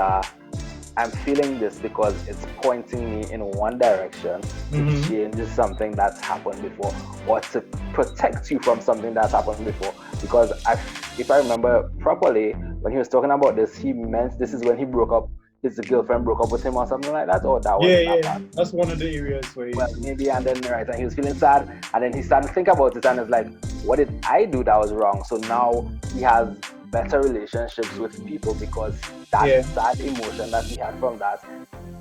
I'm feeling this because it's pointing me in one direction to change something that's happened before, or to protect you from something that's happened before. Because if I remember properly, when he was talking about this, he meant this is when he broke up, his girlfriend broke up with him or something like that, or that was that that's one of the areas where maybe. And then and he was feeling sad, and then he started to think about it, and it's like, what did I do that was wrong? So now he has better relationships with people because that sad emotion that he had from that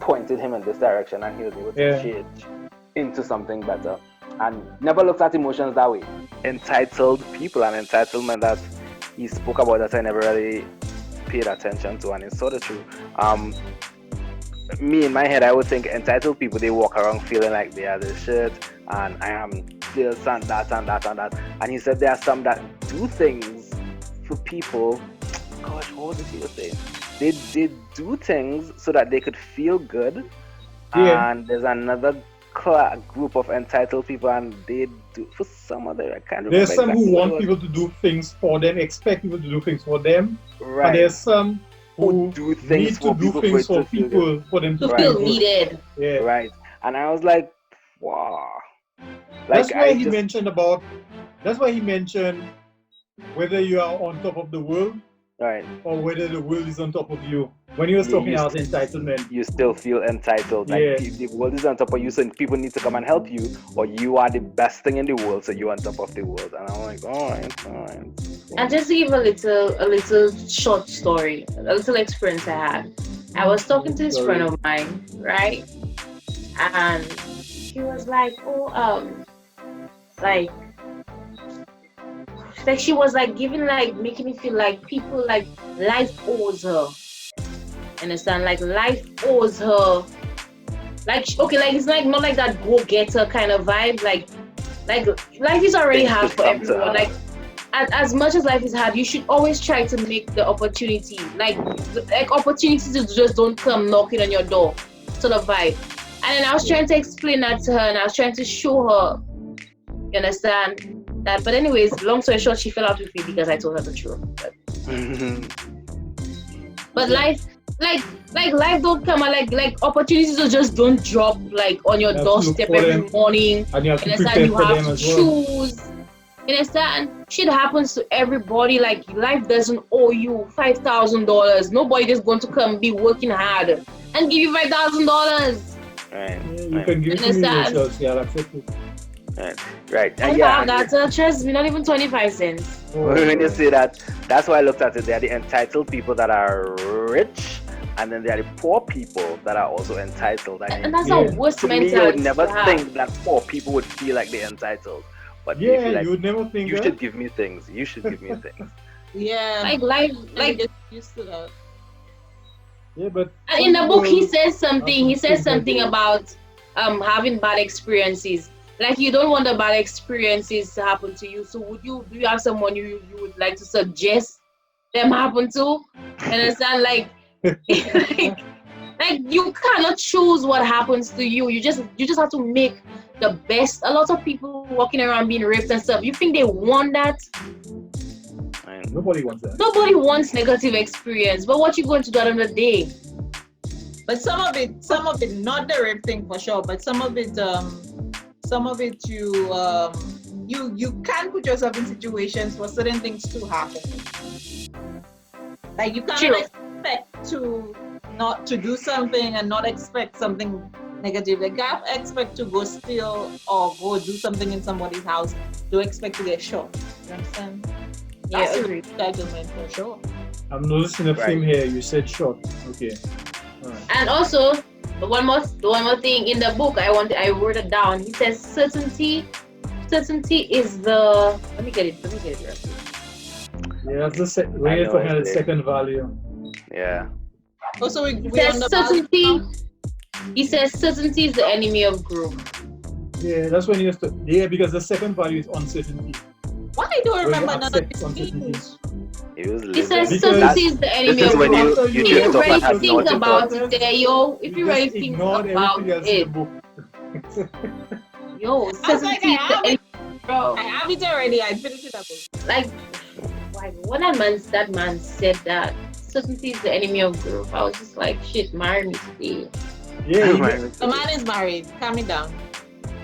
pointed him in this direction, and he was able to change into something better, and never looked at emotions that way. Entitled people and entitlement that he spoke about that I never really paid attention to, and it's sort of true. Me, in my head, I would think entitled people, they walk around feeling like they are the shit, and I am this and that and that and that. And he said there are some that do things for people. Gosh, what was it he was saying? They do things so that they could feel good. And there's another group of entitled people, and they do for some other, I can't remember. There's some who want people to do things for them, expect people to do things for them. Right. And there's some who do things for people for them to feel needed. Yeah. Right. And I was like, wow. That's why he mentioned whether you are on top of the world, right, or whether the world is on top of you. When he was talking about entitlement, you still feel entitled. Like the world is on top of you, so people need to come and help you, or you are the best thing in the world, so you're on top of the world. And I'm like, all right. And just to give a little short story, a little experience I had. I was talking to this friend of mine, right? And she was like, like she was like making me feel like people, like, life owes her. Understand? Like, life owes her. Like, okay, like, it's like not like that go-getter kind of vibe. Like Like life is already Things hard should for come to everyone. her. Like as much as life is hard, you should always try to make the opportunity. Like opportunities just don't come knocking on your door, sort of vibe. And then I was trying to explain that to her, and I was trying to show her. You understand that? But anyways, long story short, she fell out with me because I told her the truth. But life, life don't come and like opportunities just don't drop like on your You have to look doorstep for every them, morning. and you have to Understand? prepare You for have them to as well. choose. You understand? Shit happens to everybody. Like life doesn't owe you $5,000. Nobody just going to come be working hard and give you $5,000. Right. Yeah, you can give it to me Understand? yourself. Yeah, I'll accept it. Right. I Yeah. have that. Trust me, not even 25 cents. When you say that, that's why I looked at it. They are the entitled people that are rich, and then there are the poor people that are also entitled. I mean, And that's Yeah. the worst to me, you would mentality never to have. think that poor people would feel like they're entitled, but they Yeah, feel like you would never think you that. should give me things. You should give me things. Yeah. Like life, Like like get used to that. Yeah, but in the book he people says something. He have to says think that something about having bad experiences. Like you don't want the bad experiences to happen to you. So do you have someone you would like to suggest them happen to? Understand? Like like you cannot choose what happens to you. You just have to make the best. A lot of people walking around being raped and stuff. You think they want that? And nobody wants that. Nobody wants negative experience. But what you going to do at the end of the day? But some of it, not the rape thing for sure, but some of it you can put yourself in situations for certain things to happen. Like you cannot expect to not to do something and not expect something negative. Like you expect to go steal or go do something in somebody's house. Don't expect to get shot. You understand? Yeah, That's agreed. entitlement for sure. I'm noticing a Right. theme here. You said short. Okay. All right. And also, one more thing in the book I wrote it down. He says certainty is the let me get it right. Yeah, that's the I we're know talking about it's the there. second value. yeah. Also, He we says on the certainty. He says certainty is the enemy of growth. Yeah, that's when you have to. Yeah, because the second value is uncertainty. Why I don't When remember you none of accept these uncertainty. things? He was He says living. Because certainty is the enemy This is of when growth. After you If just you stop really and have think naughty about thoughts. it there, yo, if you just really think ignored about everything else in the it, book. yo, I was like, certainty is the enemy, bro. I have it already. I finished it up. Like, why? When that man said that certainty is the enemy of growth, I was just like, shit, marry me today. Yeah. The man is married. Calm it down.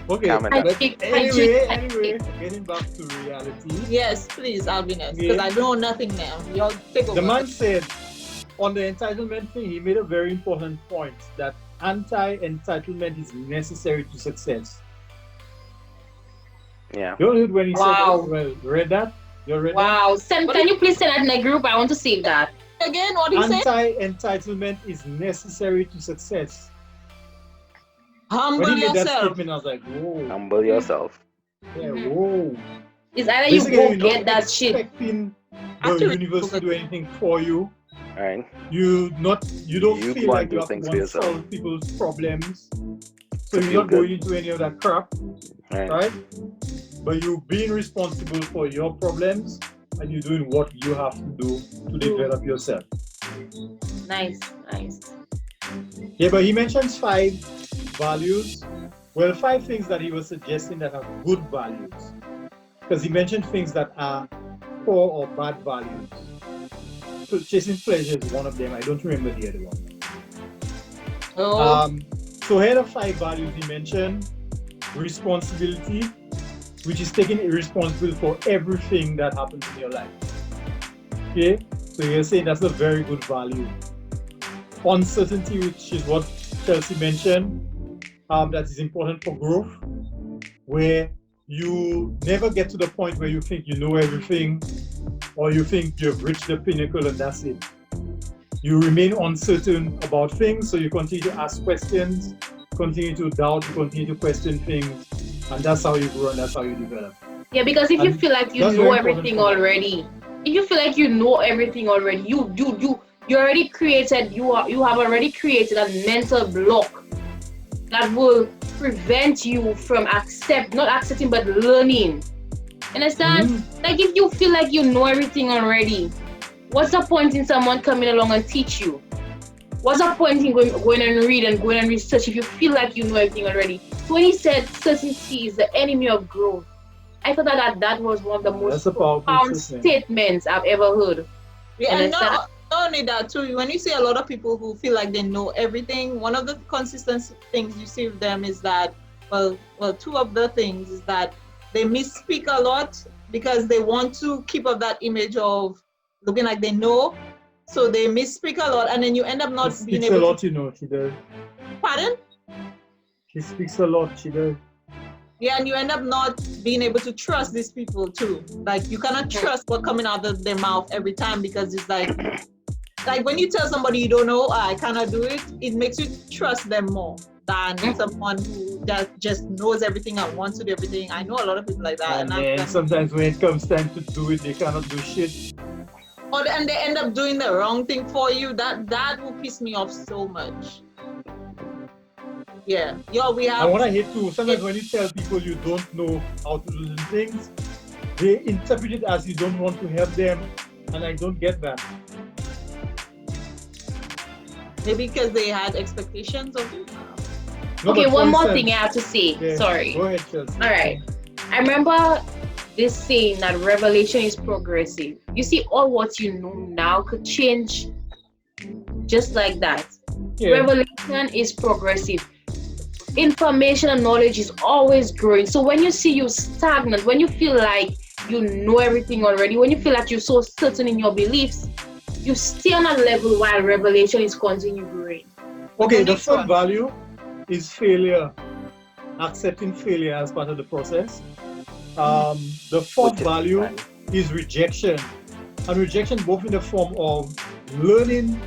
Okay. Calm it I down. But think- anyway, getting back to reality. Yes, please, Albinus, Yeah. because I know nothing now. Y'all take over. The man said on the entitlement thing, he made a very important point that anti-entitlement is necessary to success. Yeah. You heard when he Wow. said that? Well, read that? You read Wow. Can you please send that in a group? I want to save that. Again, what he that? said? Anti-entitlement is necessary to success. Humble When he made that yourself. statement, I was like, whoa. Humble yourself. Yeah, whoa. It's either you Basically, go you're get not that shit. expecting the Actually, universe to do anything for you. Right. You don't You feel go like and do you have things to for want to yourself. solve people's problems. So To you're feel not good. going into any of that crap, Right. right? But you're being responsible for your problems and you're doing what you have to do to develop yourself. Nice. Yeah, but he mentions 5 values. Well, 5 things that he was suggesting that are good values. Because he mentioned things that are poor or bad values. So chasing pleasure is one of them. I don't remember the other one. Oh, So here are 5 values he mentioned. Responsibility, which is taking responsibility for everything that happens in your life. Okay, so you're saying that's a very good value. Uncertainty, which is what Chelsea mentioned, that is important for growth, where you never get to the point where you think you know everything or you think you've reached the pinnacle and that's it. You remain uncertain about things, so you continue to ask questions, continue to doubt, you continue to question things, and that's how you grow and that's how you develop. Yeah, because if you And feel like you that's know very important everything for me. already, if you feel like you know everything already, you already created, you have already created a mental block that will prevent you from not accepting, but learning. Understand? Like if you feel like you know everything already, what's the point in someone coming along and teach you? What's the point in going and read and going and research if you feel like you know everything already? So when he said certainty is the enemy of growth, I thought that was one of the most profound statements I've ever heard. Yeah, and not only that too, when you see a lot of people who feel like they know everything, one of the consistent things you see with them is that, well, two of the things is that they misspeak a lot because they want to keep up that image of looking like they know. So they misspeak a lot, and then you end up not being able to... She speaks a lot, you know, she does. Pardon? She speaks a lot, she does. Yeah, and you end up not being able to trust these people too. Like, you cannot trust what's coming out of their mouth every time, because it's like when you tell somebody you don't know, I cannot do it, it makes you trust them more than someone who just knows everything and wants to do everything. I know a lot of people like that. And then sometimes when it comes time to do it, they cannot do shit. And they end up doing the wrong thing for you. That will piss me off so much. Yeah. We have... And what I hate too, sometimes when you tell people you don't know how to do these things, they interpret it as you don't want to help them, and I don't get that. Maybe because they had expectations of you. No, okay, one more thing I have to say. Yeah. Sorry. Go ahead, Chelsea. All right. I remember this saying that revelation is progressive. You see, all what you know now could change just like that. Yeah. Revelation is progressive. Information and knowledge is always growing. So when you see you stagnant, when you feel like you know everything already, when you feel like you're so certain in your beliefs, you stay on a level while revelation is continuing growing. Okay, the third value is failure. Accepting failure as part of the process. The fourth value is rejection. And rejection both in the form of learning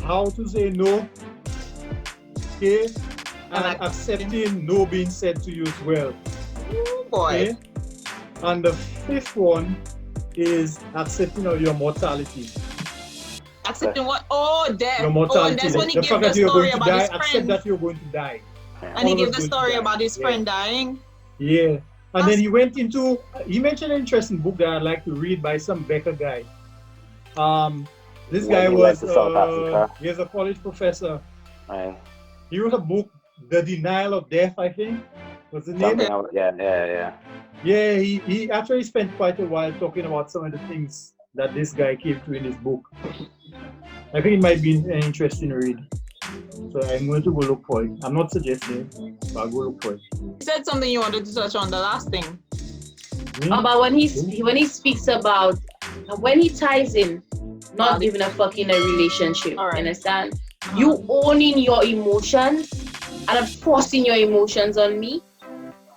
how to say no, okay, and accepting no being said to you as well. Oh boy. Okay? And the fifth one is accepting of your mortality. Accepting what? Oh, death. Your mortality. That's when he the gave fact the that you're story going to about die, his friend. accept that you're going to die. And he gave the story about his friend dying. Yeah. And then he mentioned an interesting book that I'd like to read by some Becker guy. This guy was he's a college professor. Right. He wrote a book, The Denial of Death, I think. What's the name? Yeah. Yeah, he actually spent quite a while talking about some of the things that this guy came to in his book. I think it might be an interesting read. So I'm going to go look for it. I'm not suggesting it, but I'll go look for it. You said something you wanted to touch on, the last thing. About when he speaks about when he ties in not giving a fuck in a relationship. Right. Understand? You owning your emotions and not forcing your emotions on me.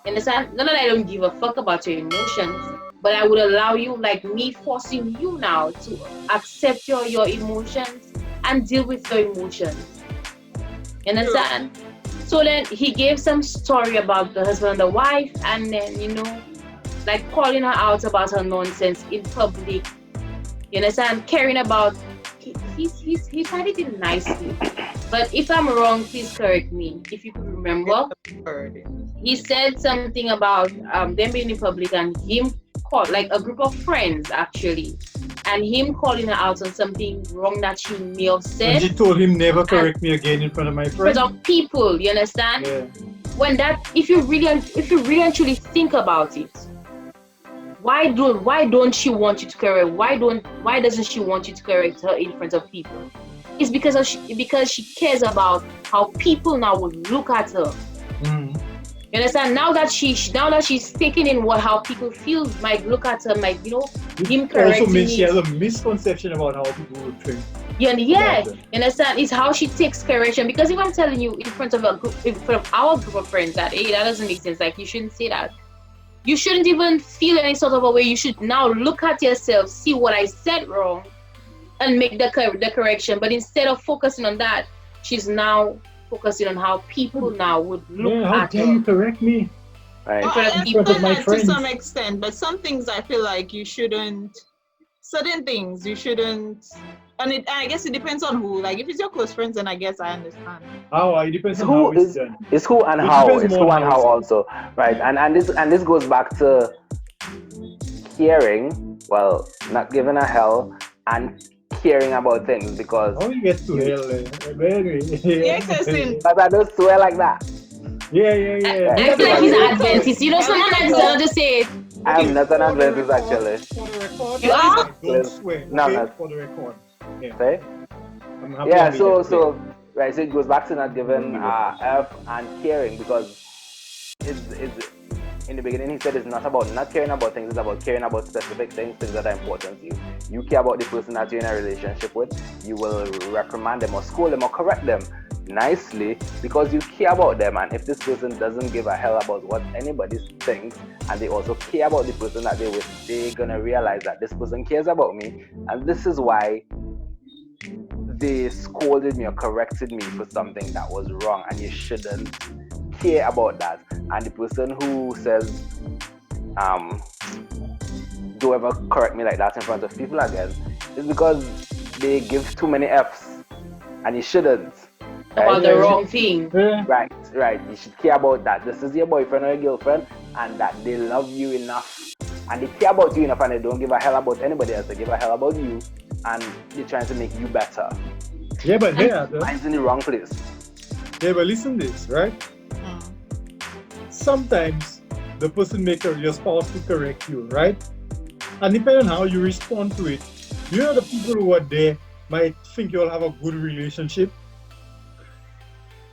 Understand? Not that I don't give a fuck about your emotions, but I would allow you, like me forcing you now to accept your emotions and deal with your emotions. Understand? So then he gave some story about the husband and the wife, and then, like calling her out about her nonsense in public. You understand? Caring about, he said it in nicely. But if I'm wrong, please correct me. If you could remember, he said something about them being in public and him called, like a group of friends actually, and him calling her out on something wrong that she may have said. And she told him never correct me again in front of my friends. In front of people, you understand? Yeah. When if you really and truly think about it, why don't she want you to correct? Why doesn't she want you to correct her in front of people? It's because she cares about how people now would look at her. Mm. You understand? Now that she's taking in how people feel, might look at her, might him correcting. Also means she has a misconception about how people would think. Yeah, you understand? It's how she takes correction. Because if I'm telling you in front of our group of friends that, hey, that doesn't make sense. Like, you shouldn't say that. You shouldn't even feel any sort of a way. You should now look at yourself, see what I said wrong, and make the correction. But instead of focusing on that, she's now focusing on how people now would look at her. How dare you correct me? Right. I understand that to some extent, but some things I feel like you shouldn't certain things you shouldn't. And I guess it depends on who. Like if it's your close friends, then I guess I understand. How it depends It's on how who it's is done. it's who and It how. depends It's more who on and how how it's also. Right. And this goes back to caring, well, not giving a hell and caring about things because How you get to hell? But anyway, Yeah, Kirsten. but I don't swear like that. yeah. I feel like he's an Adventist. You know, someone like that just say it. I'm not an for the Adventist record- actually. For the record, You are? don't swear. No, Okay? no. For the record. Yeah. Say? I'm happy Yeah, I made that clear. so right, so it goes back to not giving F and caring because it's in the beginning he said it's not about not caring about things, it's about caring about specific things that are important to you. You care about the person that you're in a relationship with, you will reprimand them or scold them or correct them nicely because you care about them. And if this person doesn't give a hell about what anybody thinks and they also care about the person that they're with, they're gonna realize that this person cares about me and this is why they scolded me or corrected me for something that was wrong and you shouldn't care about that. And the person who says don't ever correct me like that in front of people again is because they give too many F's and you shouldn't. About the wrong thing. Yeah. Right. You should care about that. This is your boyfriend or your girlfriend and that they love you enough and they care about you enough and they don't give a hell about anybody else. They give a hell about you and they're trying to make you better. Yeah, but Mine's in the wrong place. yeah, but listen this, right? Sometimes the person your spouse to correct you, right? And depending on how you respond to it, you know the people who are there might think you'll have a good relationship,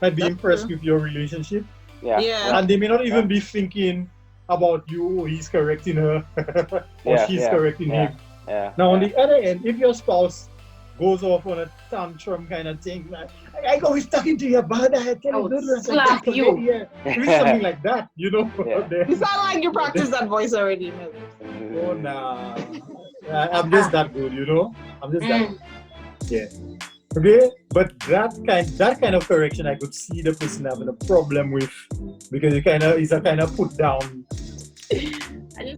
might be impressed with your relationship, Yeah. and they may not even be thinking about you, oh, he's correcting her, or she's correcting him. Now, on the other end, if your spouse goes off on a tantrum kind of thing, like, I always talking to you about that, I would slap you. Yeah, if it's something like that, you know. then- You sound like you practice that voice already. Oh, nah. I'm just that good, you know. I'm just that good. Yeah. Okay, but that kind of correction, I could see the person having a problem with because it's a kind of put down.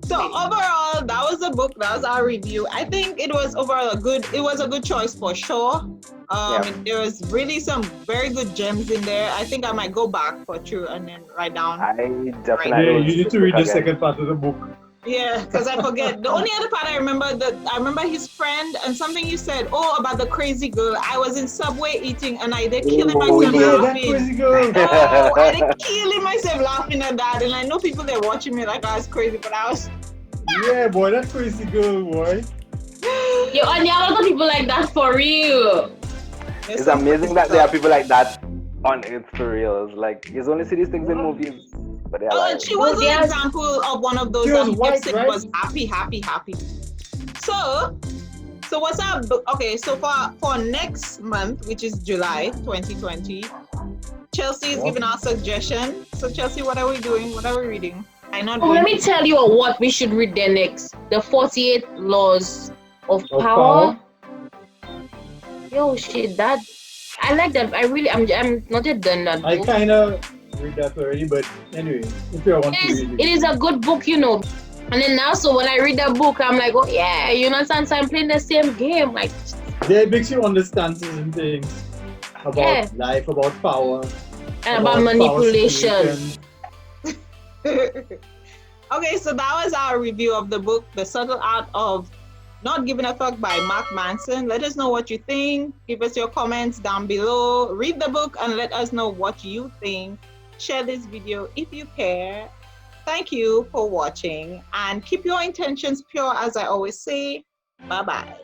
So overall, that was the book. That was our review. I think it was overall a good choice for sure. There was really some very good gems in there. I think I might go back for true and then write down. I definitely. Yeah, you need to read the second part of the book. Yeah, because I forget. The only other part I remember his friend and something you said. Oh, about the crazy girl. I was in Subway eating and I did killing myself That laughing. crazy girl. Oh, I did killing myself laughing at that. And I know people they're watching me like I was crazy, but I was. Yeah, boy, that crazy girl, boy. Yo, and there are a lot of people like that for real. It's amazing that there are people like that on it for real. It's like you only see these things in movies, but they're like. And she was an example of one of those that white, kept saying was happy. So what's up? Okay, so for next month, which is July 2020, Chelsea is giving our suggestion. So Chelsea, what are we doing? What are we reading? Let me tell you what we should read there next. The 48 Laws of Power. Yo, shit, that I like that. I'm not yet done that book. I kind of read that already, but anyway, if you want to read it is a good book, you know. And then also when I read that book, I'm like, oh yeah, you understand? So I'm playing the same game. Like, yeah, it makes you understand certain things about life, about power, and about manipulation. Okay, so that was our review of the book, The Subtle Art of Not Giving a Fuck by Mark Manson. Let us know what you think. Give us your comments down below. Read the book and let us know what you think. Share this video if you care. Thank you for watching and keep your intentions pure, as I always say. Bye-bye.